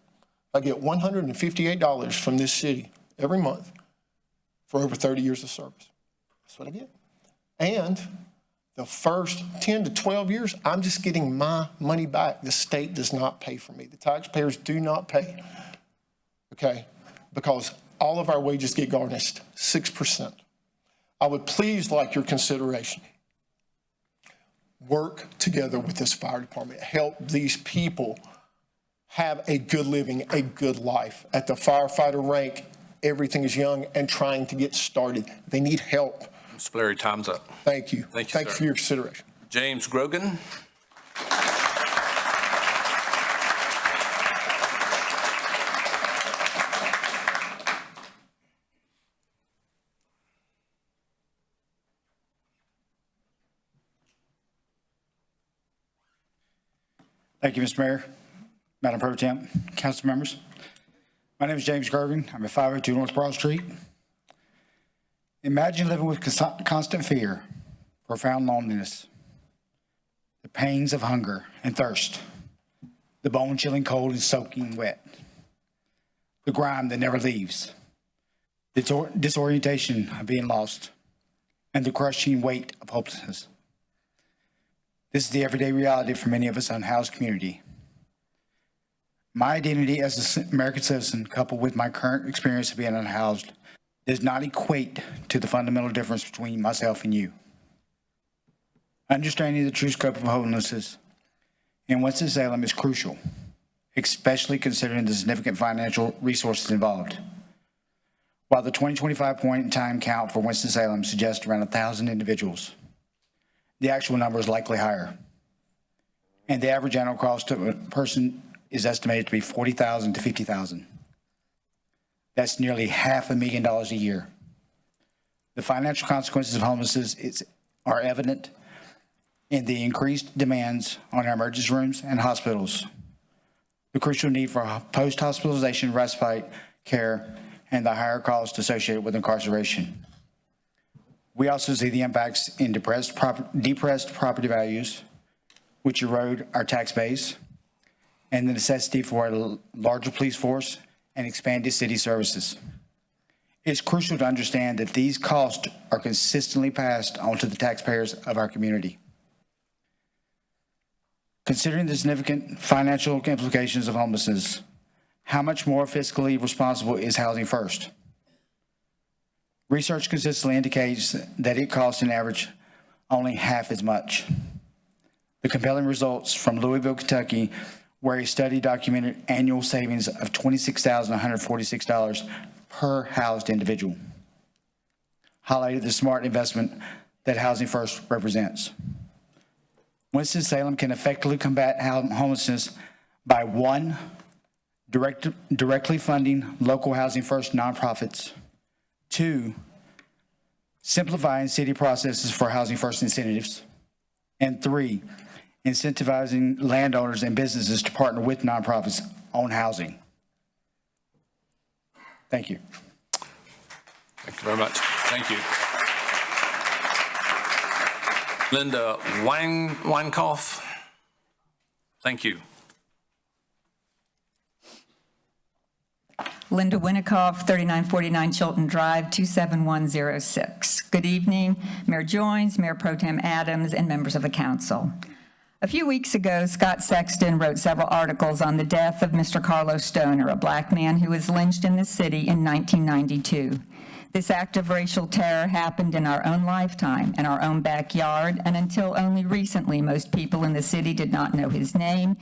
I get $158 from this city every month for over 30 years of service. That's what I get. And the first 10 to 12 years, I'm just getting my money back. The state does not pay for me. The taxpayers do not pay, okay, because all of our wages get garnished 6%. I would please like your consideration. Work together with this fire department. Help these people have a good living, a good life. At the firefighter rank, everything is young and trying to get started. They need help. Mr. Blair, time's up. Thank you. Thank you, Thank you sir. for your consideration. James Grogan. Thank you, Mr. Mayor, Madam Pro Tem, council members. My name is James Grogan. I'm at 502 North Broad Street. Imagine living with constant fear, profound loneliness, the pangs of hunger and thirst, the bone-chilling cold and soaking wet, the grime that never leaves, the disorientation of being lost, and the crushing weight of hopelessness. This is the everyday reality for many of us in the unhoused community. My identity as an American citizen, coupled with my current experience of being unhoused, does not equate to the fundamental difference between myself and you. Understanding the true scope of homelessness in Winston-Salem is crucial especially considering the significant financial resources involved. While the 2025 point-in-time count for Winston-Salem suggests around 1,000 individuals, the actual number is likely higher. And the average annual cost to a person is estimated to be $40,000 to $50,000. That's nearly $500,000 a year. The financial consequences of homelessness are evident in the increased demands on our emergency rooms and hospitals, the crucial need for post-hospitalization respite care, and the higher costs associated with incarceration. We also see the impacts in depressed property values, which erode our tax base, and the necessity for a larger police force and expanded city services. It's crucial to understand that these costs are consistently passed on to the taxpayers of our community. Considering the significant financial implications of homelessness, how much more fiscally responsible is Housing First? Research consistently indicates that it costs an average only half as much. The compelling results from Louisville, Kentucky, where a study documented annual savings of $26,146 per housed individual, highlighted the smart investment that Housing First represents. Winston-Salem can effectively combat homelessness by 1, directly funding local Housing First nonprofits, 2, simplifying city processes for Housing First incentives, and 3, incentivizing landowners and businesses to partner with nonprofits on housing. Thank you. Thank you very much. Thank you. Linda Weinkoff. Thank you. Linda Winikoff, 3949 Chilton Drive, 27106. Good evening, Mayor Joines, Mayor Pro Tem Adams, and members of the council. A few weeks ago, Scott Sexton wrote several articles on the death of Mr. Carlos Stoner, a black man who was lynched in this city in 1992. This act of racial terror happened in our own lifetime, in our own backyard, and until only recently, most people in the city did not know his name,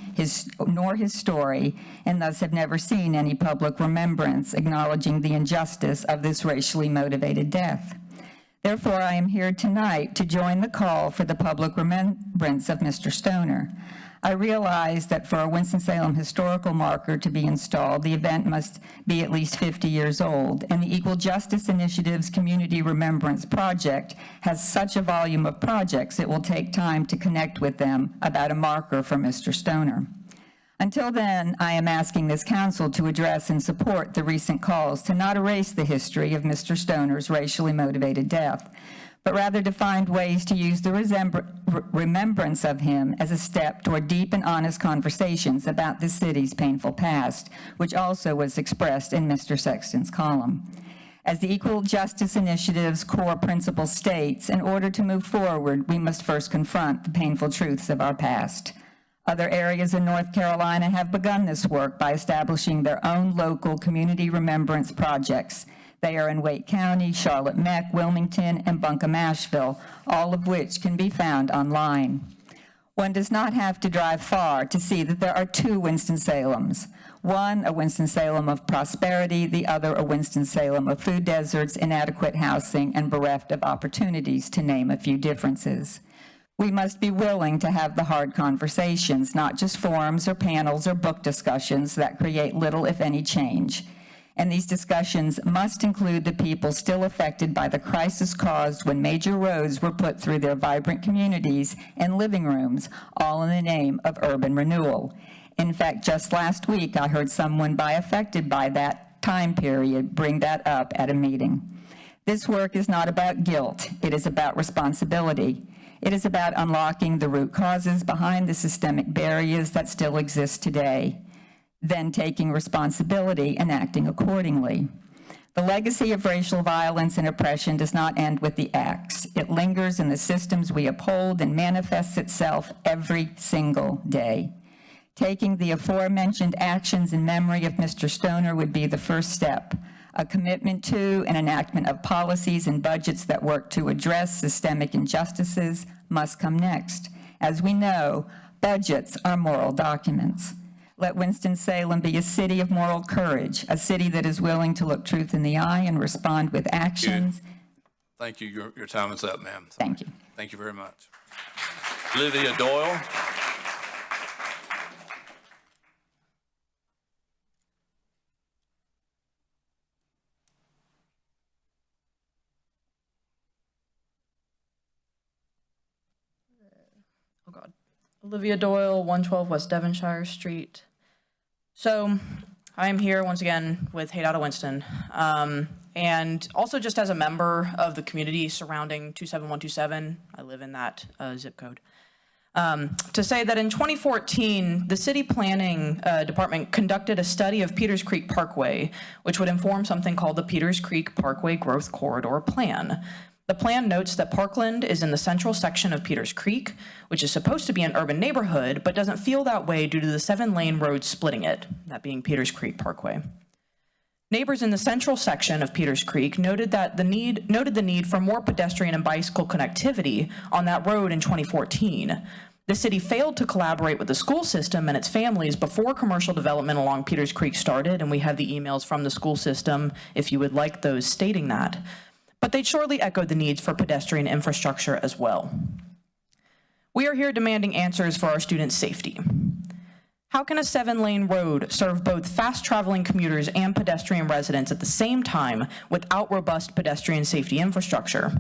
nor his story, and thus have never seen any public remembrance acknowledging the injustice of this racially motivated death. Therefore, I am here tonight to join the call for the public remembrance of Mr. Stoner. I realize that for a Winston-Salem historical marker to be installed, the event must be at least 50 years old, and the Equal Justice Initiative's Community Remembrance Project has such a volume of projects it will take time to connect with them about a marker for Mr. Stoner. Until then, I am asking this council to address and support the recent calls to not erase the history of Mr. Stoner's racially motivated death, but rather to find ways to use the remembrance of him as a step toward deep and honest conversations about the city's painful past, which also was expressed in Mr. Sexton's column. As the Equal Justice Initiative's core principle states, in order to move forward, we must first confront the painful truths of our past. Other areas in North Carolina have begun this work by establishing their own local community remembrance projects. They are in Wake County, Charlotte Meck, Wilmington, and Buncombe-Asheville, all of which can be found online. One does not have to drive far to see that there are two Winston-Salems. One, a Winston-Salem of prosperity, the other, a Winston-Salem of food deserts, inadequate housing, and bereft of opportunities, to name a few differences. We must be willing to have the hard conversations, not just forums or panels or book discussions that create little, if any, change. And these discussions must include the people still affected by the crisis caused when major roads were put through their vibrant communities and living rooms, all in the name of urban renewal. In fact, just last week, I heard someone affected by that time period bring that up at a meeting. This work is not about guilt. It is about responsibility. It is about unlocking the root causes behind the systemic barriers that still exist today, then taking responsibility and acting accordingly. The legacy of racial violence and oppression does not end with the acts. It lingers in the systems we uphold and manifests itself every single day. Taking the aforementioned actions in memory of Mr. Stoner would be the first step. A commitment to and enactment of policies and budgets that work to address systemic injustices must come next. As we know, budgets are moral documents. Let Winston-Salem be a city of moral courage, a city that is willing to look truth in the eye and respond with actions. Thank you. Your time is up, ma'am. Thank you. Thank you very much. Olivia Doyle. Oh God. Olivia Doyle, 112 West Devonshire Street. So I'm here once again with Hate Out of Winston. And also just as a member of the community surrounding 27127, I live in that zip code, to say that in 2014, the city planning department conducted a study of Peters Creek Parkway, which would inform something called the Peters Creek Parkway Growth Corridor Plan. The plan notes that Parkland is in the central section of Peters Creek, which is supposed to be an urban neighborhood, but doesn't feel that way due to the 7-lane road splitting it, that being Peters Creek Parkway. Neighbors in the central section of Peters Creek noted the need for more pedestrian and bicycle connectivity on that road in 2014. The city failed to collaborate with the school system and its families before commercial development along Peters Creek started, and we have the emails from the school system if you would like those stating that. But they surely echoed the needs for pedestrian infrastructure as well. We are here demanding answers for our students' safety. How can a 7-lane road serve both fast-traveling commuters and pedestrian residents at the same time without robust pedestrian safety infrastructure?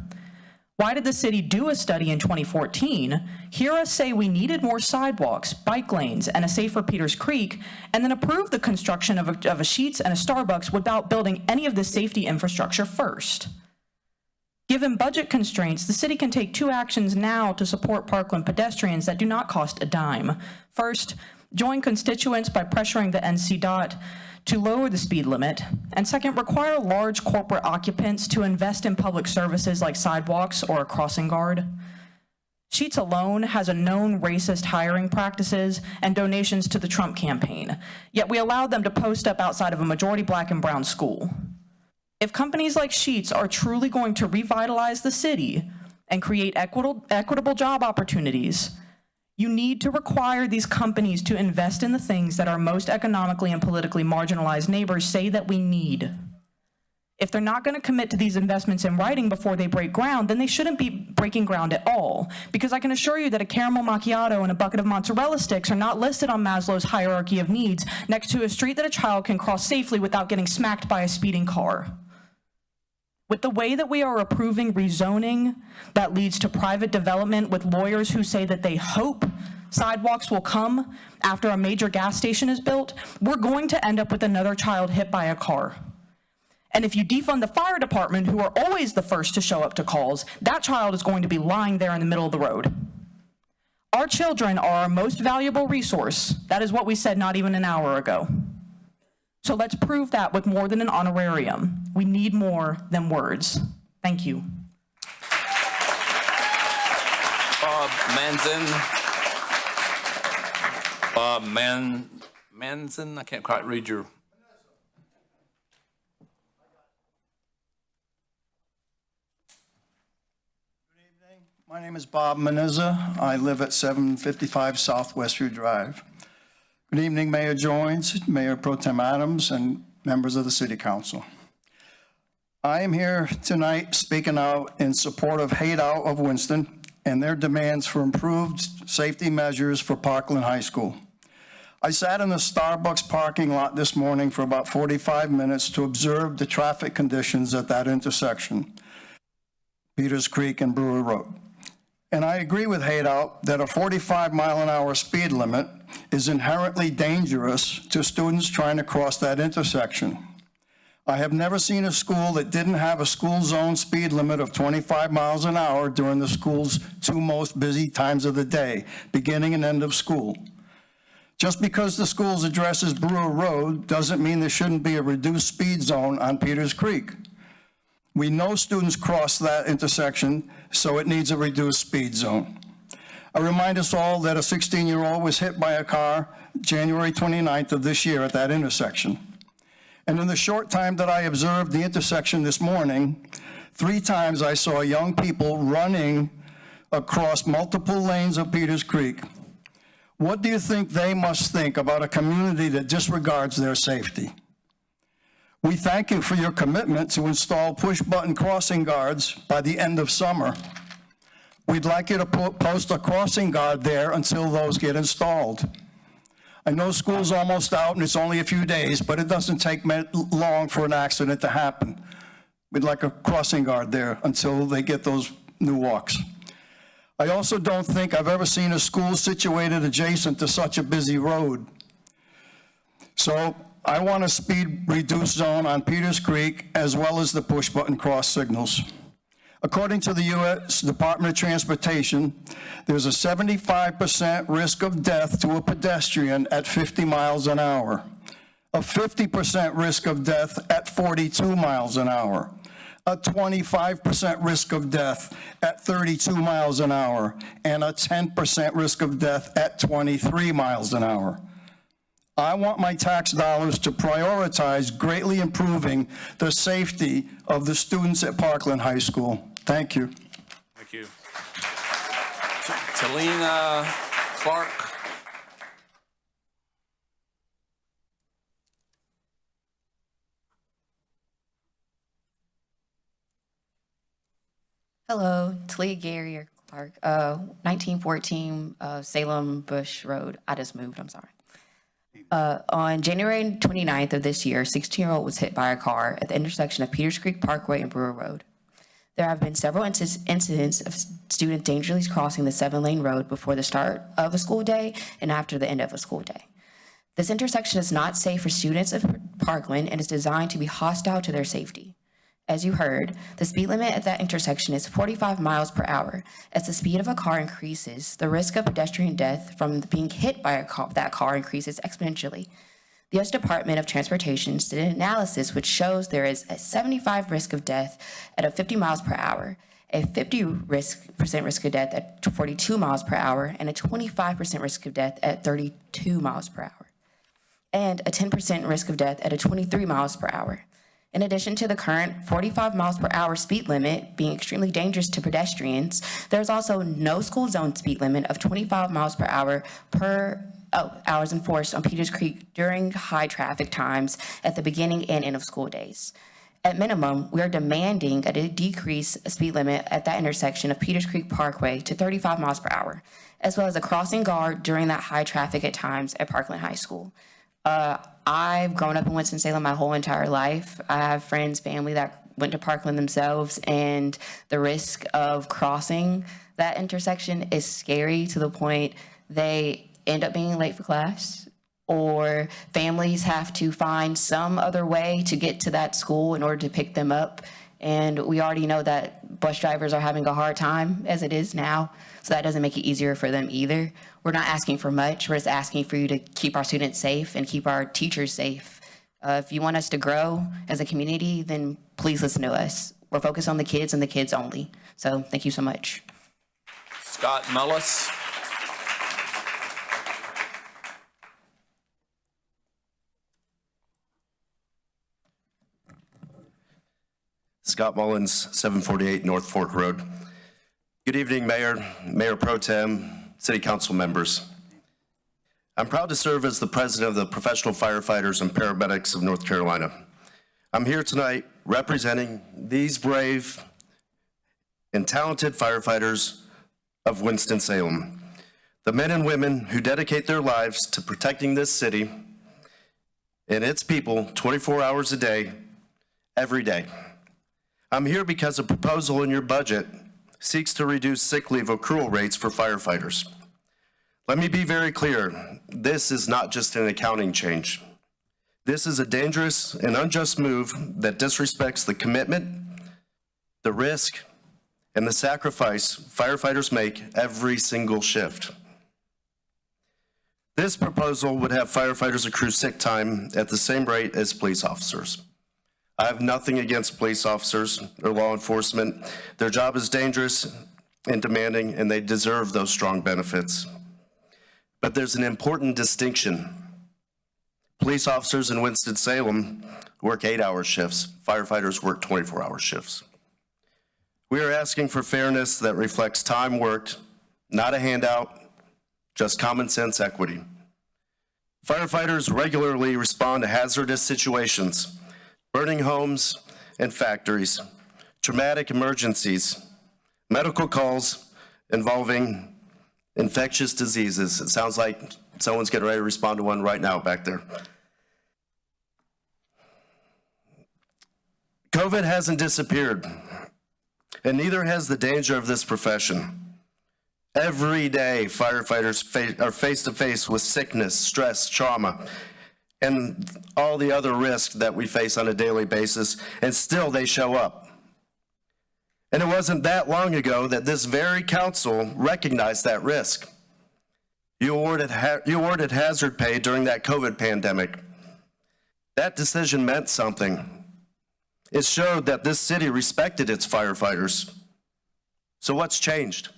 Why did the city do a study in 2014, hear us say we needed more sidewalks, bike lanes, and a safer Peters Creek, and then approve the construction of a Sheetz and a Starbucks without building any of the safety infrastructure first? Given budget constraints, the city can take 2 actions now to support Parkland pedestrians that do not cost a dime. First, join constituents by pressuring the NCDOT to lower the speed limit. And second, require large corporate occupants to invest in public services like sidewalks or a crossing guard. Sheetz alone has a known racist hiring practices and donations to the Trump campaign, yet we allowed them to post up outside of a majority Black and brown school. If companies like Sheetz are truly going to revitalize the city and create equitable job opportunities, you need to require these companies to invest in the things that our most economically and politically marginalized neighbors say that we need. If they're not going to commit to these investments in writing before they break ground, then they shouldn't be breaking ground at all. Because I can assure you that a caramel macchiato and a bucket of mozzarella sticks are not listed on Maslow's hierarchy of needs next to a street that a child can cross safely without getting smacked by a speeding car. With the way that we are approving rezoning that leads to private development with lawyers who say that they hope sidewalks will come after a major gas station is built, we're going to end up with another child hit by a car. And if you defund the fire department, who are always the first to show up to calls, that child is going to be lying there in the middle of the road. Our children are our most valuable resource. That is what we said not even an hour ago. So let's prove that with more than an honorarium. We need more than words. Thank you. Manzin, I can't quite read your. My name is Bob Menizza. I live at 755 South Westview Drive. Good evening, Mayor Joines, Mayor Pro Tem Adams, and members of the City Council. I am here tonight speaking out in support of Hate Out of Winston and their demands for improved safety measures for Parkland High School. I sat in the Starbucks parking lot this morning for about 45 minutes to observe the traffic conditions at that intersection, Peters Creek and Brewer Road. And I agree with Hate Out that a 45-mile-an-hour speed limit is inherently dangerous to students trying to cross that intersection. I have never seen a school that didn't have a school zone speed limit of 25 miles an hour during the school's 2 most busy times of the day, beginning and end of school. Just because the school's address is Brewer Road doesn't mean there shouldn't be a reduced speed zone on Peters Creek. We know students cross that intersection, so it needs a reduced speed zone. I remind us all that a 16-year-old was hit by a car January 29th of this year at that intersection. And in the short time that I observed the intersection this morning, 3 times I saw young people running across multiple lanes of Peters Creek. What do you think they must think about a community that disregards their safety? We thank you for your commitment to install push-button crossing guards by the end of summer. We'd like you to post a crossing guard there until those get installed. I know school's almost out and it's only a few days, but it doesn't take long for an accident to happen. We'd like a crossing guard there until they get those new walks. I also don't think I've ever seen a school situated adjacent to such a busy road. So I want a speed reduced zone on Peters Creek as well as the push-button cross signals. According to the U.S. Department of Transportation, there's a 75% risk of death to a pedestrian at 50 miles an hour, a 50% risk of death at 42 miles an hour, a 25% risk of death at 32 miles an hour, and a 10% risk of death at 23 miles an hour. I want my tax dollars to prioritize greatly improving the safety of the students at Parkland High School. Thank you. Thank you. Talene Clark. Hello, Talia Gary or Clark, 1914 Salem Bush Road. I just moved, I'm sorry. On January 29th of this year, a 16-year-old was hit by a car at the intersection of Peters Creek Parkway and Brewer Road. There have been several incidents of students dangerously crossing the 7-lane road before the start of a school day and after the end of a school day. This intersection is not safe for students of Parkland and is designed to be hostile to their safety. As you heard, the speed limit at that intersection is 45 miles per hour. As the speed of a car increases, the risk of pedestrian death from being hit by that car increases exponentially. The U.S. Department of Transportation did an analysis which shows there is a 75% risk of death at a 50 miles per hour, a 50% risk of death at 42 miles per hour, and a 25% risk of death at 32 miles per hour, and a 10% risk of death at a 23 miles per hour. In addition to the current 45 miles per hour speed limit being extremely dangerous to pedestrians, there's also no school zone speed limit of 25 miles per hour hours enforced on Peters Creek during high traffic times at the beginning and end of school days. At minimum, we are demanding a decreased speed limit at that intersection of Peters Creek Parkway to 35 miles per hour, as well as a crossing guard during that high traffic at times at Parkland High School. I've grown up in Winston-Salem my whole entire life. I have friends, family that went to Parkland themselves, and the risk of crossing that intersection is scary to the point they end up being late for class, or families have to find some other way to get to that school in order to pick them up. And we already know that bus drivers are having a hard time as it is now, so that doesn't make it easier for them either. We're not asking for much. We're just asking for you to keep our students safe and keep our teachers safe. If you want us to grow as a community, then please listen to us. We're focused on the kids and the kids only. So thank you so much. Scott Mullis. Scott Mullins, 748 North Fork Road. Good evening, Mayor, Mayor Pro Tem, City Council members. I'm proud to serve as the president of the Professional Firefighters and Paramedics of North Carolina. I'm here tonight representing these brave and talented firefighters of Winston-Salem, the men and women who dedicate their lives to protecting this city and its people 24 hours a day, every day. I'm here because a proposal in your budget seeks to reduce sick leave accrual rates for firefighters. Let me be very clear, this is not just an accounting change. This is a dangerous and unjust move that disrespects the commitment, the risk, and the sacrifice firefighters make every single shift. This proposal would have firefighters accrue sick time at the same rate as police officers. I have nothing against police officers or law enforcement. Their job is dangerous and demanding, and they deserve those strong benefits. But there's an important distinction. Police officers in Winston-Salem work 8-hour shifts. Firefighters work 24-hour shifts. We are asking for fairness that reflects time worked, not a handout, just common sense equity. Firefighters regularly respond to hazardous situations, burning homes and factories, traumatic emergencies, medical calls involving infectious diseases. It sounds like someone's getting ready to respond to one right now back there. COVID hasn't disappeared, and neither has the danger of this profession. Every day, firefighters are face to face with sickness, stress, trauma, and all the other risks that we face on a daily basis, and still they show up. And it wasn't that long ago that this very council recognized that risk. You awarded hazard pay during that COVID pandemic. That decision meant something. It showed that this city respected its firefighters. So what's changed?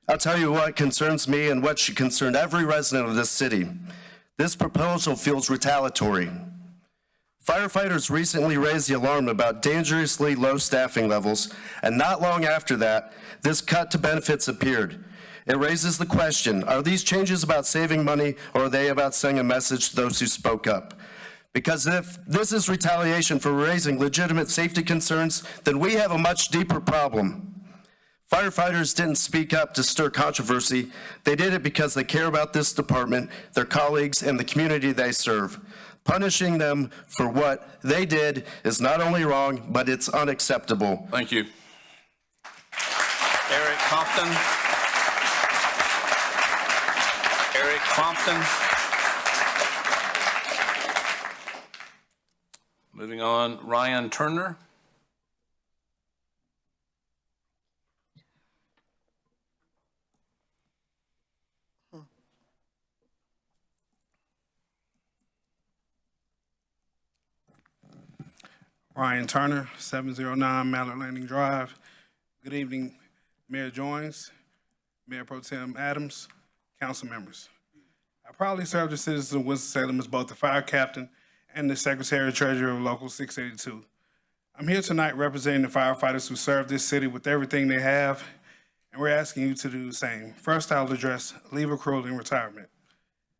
I'll tell you what concerns me and what should concern every resident of this city. This proposal feels retaliatory. Firefighters recently raised the alarm about dangerously low staffing levels, and not long after that, this cut to benefits appeared. It raises the question, are these changes about saving money, or are they about sending a message to those who spoke up? Because if this is retaliation for raising legitimate safety concerns, then we have a much deeper problem. Firefighters didn't speak up to stir controversy. They did it because they care about this department, their colleagues, and the community they serve. Punishing them for what they did is not only wrong, but it's unacceptable. Thank you. Eric Compton. Eric Compton. Moving on, Ryan Turner. Ryan Turner, 709 Mallard Landing Drive. Good evening, Mayor Jones, Mayor Pro Tem Adams, council members. I proudly serve the citizens of Winston-Salem as both the fire captain and the Secretary-Treasurer of Local 682. I'm here tonight representing the firefighters who serve this city with everything they have, and we're asking you to do the same. First, I'll address leave accrual and retirement.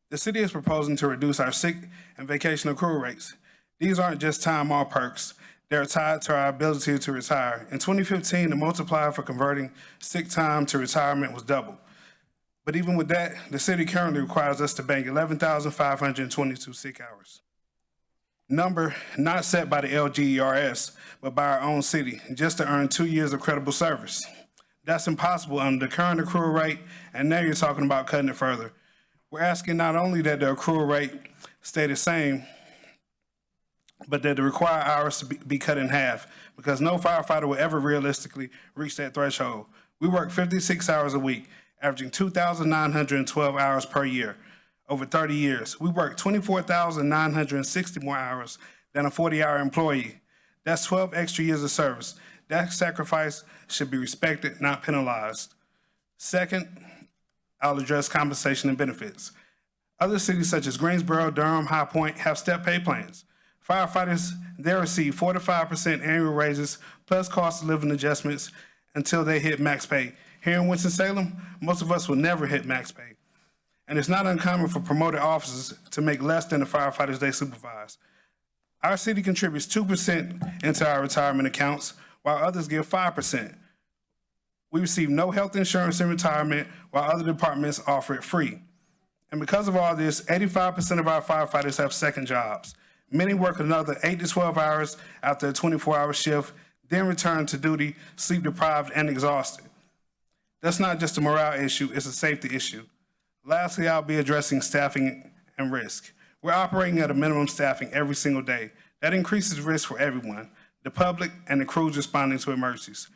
The city is proposing to reduce our sick and vacation accrual rates. These aren't just time off perks. They're tied to our ability to retire. In 2015, the multiplier for converting sick time to retirement was double. But even with that, the city currently requires us to bank 11,522 sick hours. Number not set by the LGERS, but by our own city, just to earn 2 years of credible service. That's impossible under the current accrual rate, and now you're talking about cutting it further. We're asking not only that the accrual rate stay the same, but that the required hours to be cut in half, because no firefighter will ever realistically reach that threshold. We work 56 hours a week, averaging 2,912 hours per year. Over 30 years, we work 24,960 more hours than a 40-hour employee. That's 12 extra years of service. That sacrifice should be respected, not penalized. Second, I'll address compensation and benefits. Other cities such as Greensboro, Durham, High Point have step pay plans. Firefighters, they receive 4 to 5% annual raises plus cost of living adjustments until they hit max pay. Here in Winston-Salem, most of us will never hit max pay. And it's not uncommon for promoted officers to make less than the firefighters they supervise. Our city contributes 2% into our retirement accounts, while others give 5%. We receive no health insurance in retirement, while other departments offer it free. And because of all this, 85% of our firefighters have second jobs. Many work another 8 to 12 hours after a 24-hour shift, then return to duty, sleep deprived and exhausted. That's not just a morale issue, it's a safety issue. Lastly, I'll be addressing staffing and risk. We're operating at a minimum staffing every single day. That increases risk for everyone, the public and the crews responding to emergencies.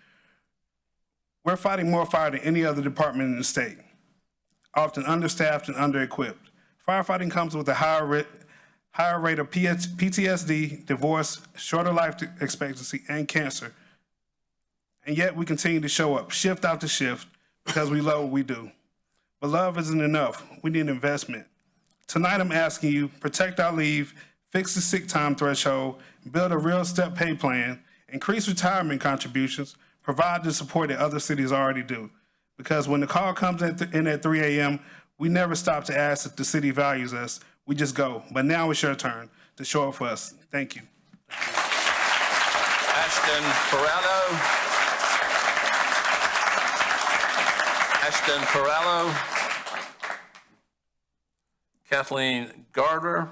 We're fighting more fire than any other department in the state, often understaffed and under-equipped. Firefighting comes with a higher rate of PTSD, divorce, shorter life expectancy, and cancer. And yet we continue to show up shift after shift because we love what we do. But love isn't enough. We need investment. Tonight I'm asking you, protect our leave, fix the sick time threshold, build a real step pay plan, increase retirement contributions, provide the support that other cities already do. Because when the call comes in at 3 a.m., we never stop to ask if the city values us. We just go. But now it's your turn to show up for us. Thank you. Ashton Perallo. Kathleen Gardner.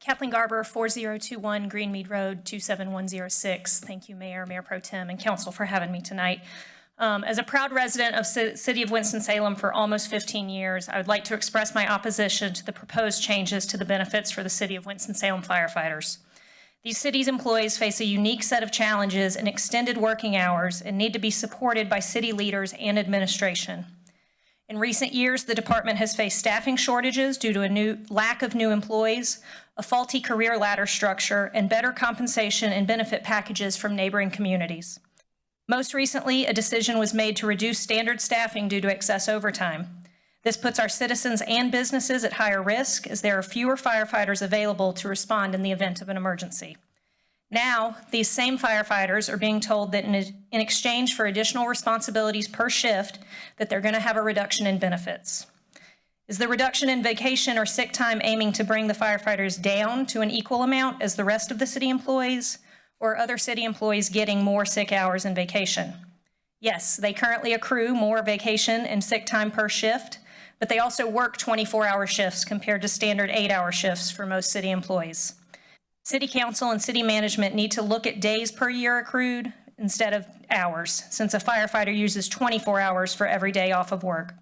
Kathleen Garber, 4021 Greenmead Road, 27106. Thank you, Mayor, Mayor Pro Tem, and Council for having me tonight. As a proud resident of City of Winston-Salem for almost 15 years, I would like to express my opposition to the proposed changes to the benefits for the City of Winston-Salem firefighters. These city's employees face a unique set of challenges and extended working hours and need to be supported by city leaders and administration. In recent years, the department has faced staffing shortages due to a lack of new employees, a faulty career ladder structure, and better compensation and benefit packages from neighboring communities. Most recently, a decision was made to reduce standard staffing due to excess overtime. This puts our citizens and businesses at higher risk as there are fewer firefighters available to respond in the event of an emergency. Now, these same firefighters are being told that in exchange for additional responsibilities per shift, that they're going to have a reduction in benefits. Is the reduction in vacation or sick time aiming to bring the firefighters down to an equal amount as the rest of the city employees, or other city employees getting more sick hours and vacation? Yes, they currently accrue more vacation and sick time per shift, but they also work 24-hour shifts compared to standard 8-hour shifts for most city employees. City Council and city management need to look at days per year accrued instead of hours, since a firefighter uses 24 hours for every day off of work.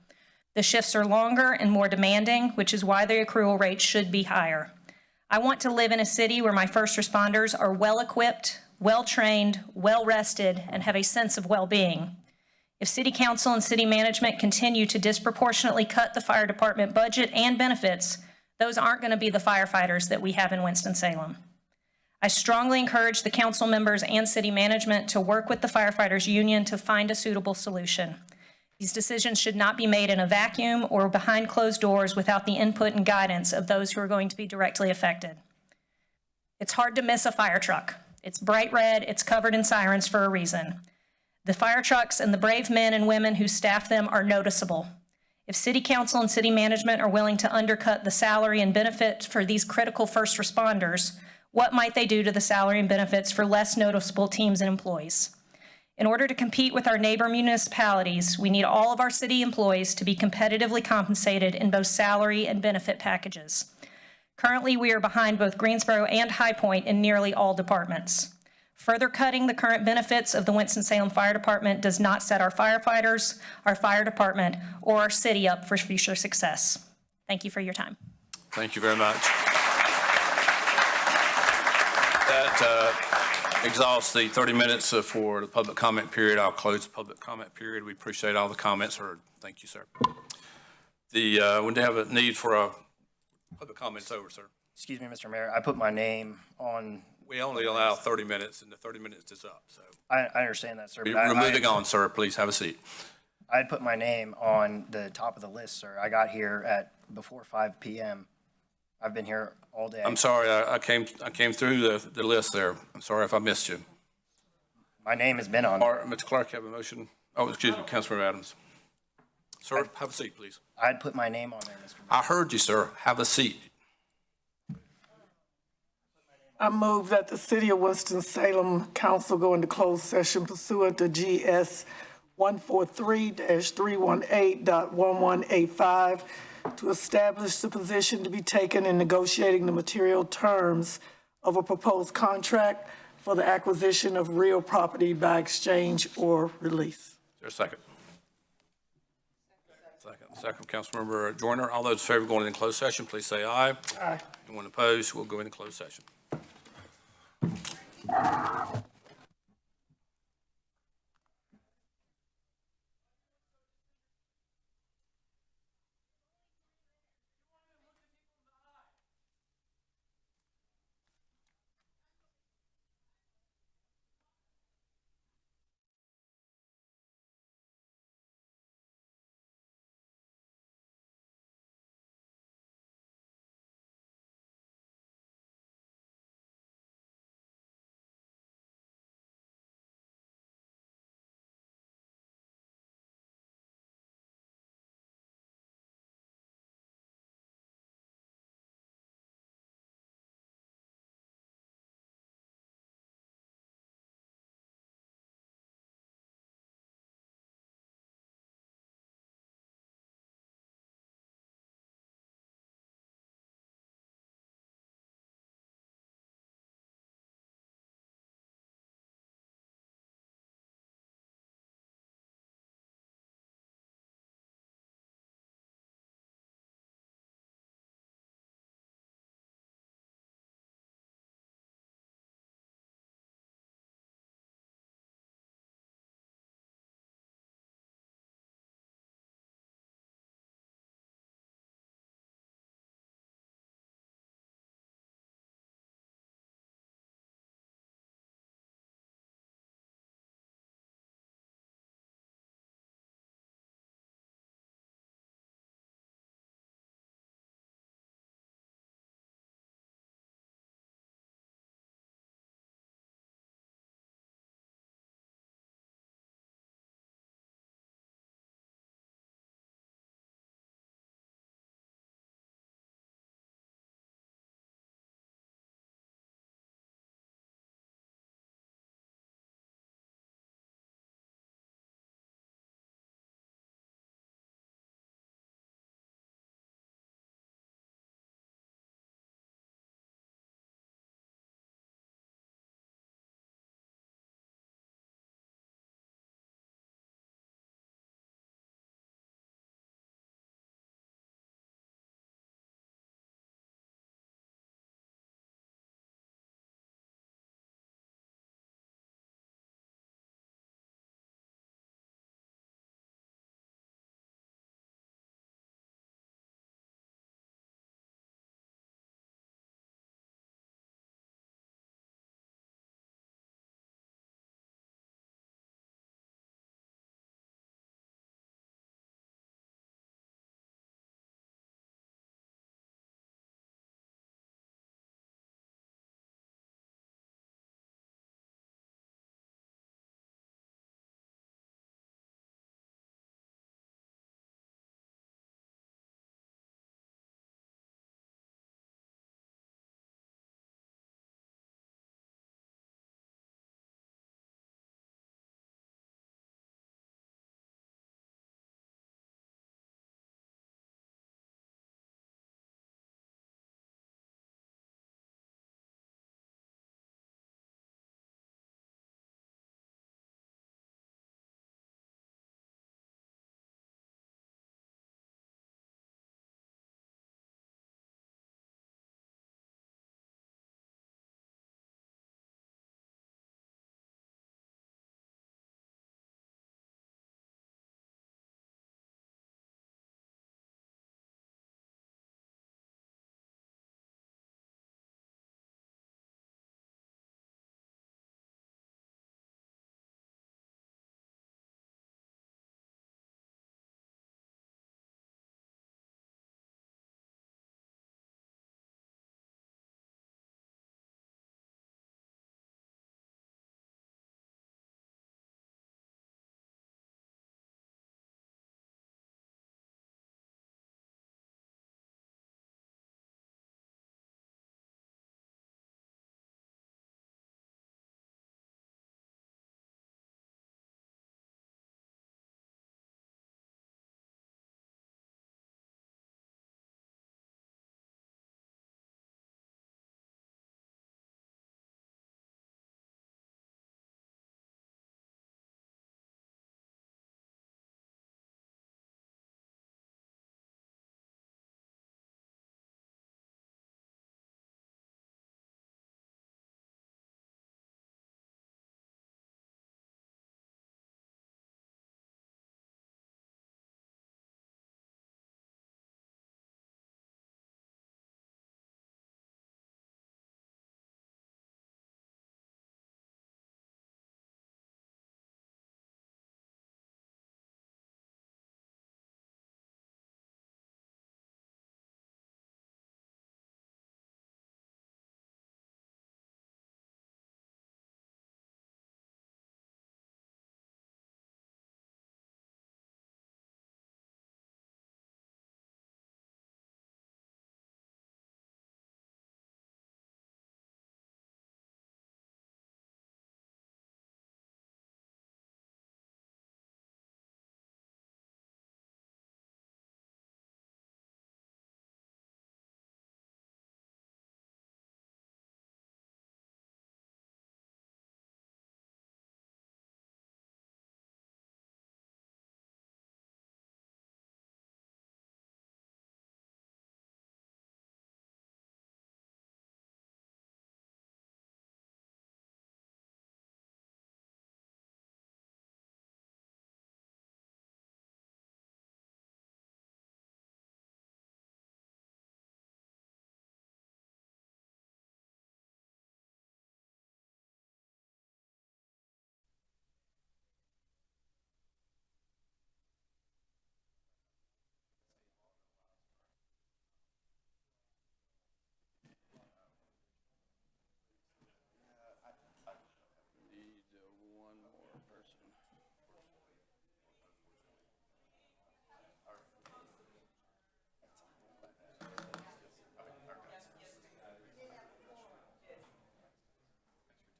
The shifts are longer and more demanding, which is why the accrual rate should be higher. I want to live in a city where my first responders are well-equipped, well-trained, well-rested, and have a sense of well-being. If City Council and city management continue to disproportionately cut the fire department budget and benefits, those aren't going to be the firefighters that we have in Winston-Salem. I strongly encourage the council members and city management to work with the firefighters union to find a suitable solution. These decisions should not be made in a vacuum or behind closed doors without the input and guidance of those who are going to be directly affected. It's hard to miss a fire truck. It's bright red, it's covered in sirens for a reason. The fire trucks and the brave men and women who staff them are noticeable. If City Council and city management are willing to undercut the salary and benefits for these critical first responders, what might they do to the salary and benefits for less noticeable teams and employees? In order to compete with our neighbor municipalities, we need all of our city employees to be competitively compensated in both salary and benefit packages. Currently, we are behind both Greensboro and High Point in nearly all departments. Further cutting the current benefits of the Winston-Salem Fire Department does not set our firefighters, our fire department, or our city up for future success. Thank you for your time. Thank you very much. That exhausts the 30 minutes for the public comment period. I'll close the public comment period. We appreciate all the comments heard. Thank you, sir. When do you have a need for a public comments over, sir? Excuse me, Mr. Mayor, I put my name on. We only allow 30 minutes, and the 30 minutes is up, so. I understand that, sir. We're moving on, sir. Please have a seat. I put my name on the top of the list, sir. I got here at before 5 p.m. I've been here all day. I'm sorry, I came through the list there. I'm sorry if I missed you. My name has been on there. Mr. Clark, have a motion? Oh, excuse me, Councilmember Adams. Sir, have a seat, please. I'd put my name on there, Mr. Mayor. I heard you, sir. Have a seat. I move that the City of Winston-Salem Council go into closed session pursuant to GS 143-318.1185 to establish the position to be taken in negotiating the material terms of a proposed contract for the acquisition of real property by exchange or release. Is there a second? Second, Councilmember Joyner. All those in favor of going into closed session, please say aye. Aye. Anyone opposed? We'll go into closed session.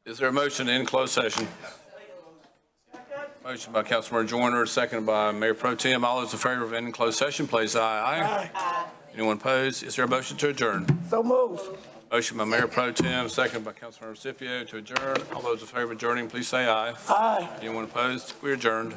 Is there a motion to end closed session? Motion by Councilmember Joyner, seconded by Mayor Pro Tem. All those in favor of ending closed session, please say aye. Aye. Anyone opposed? Is there a motion to adjourn? So move. Motion by Mayor Pro Tem, seconded by Councilmember Scipio to adjourn. All those in favor of adjourning, please say aye. Aye. Anyone opposed? We adjourned.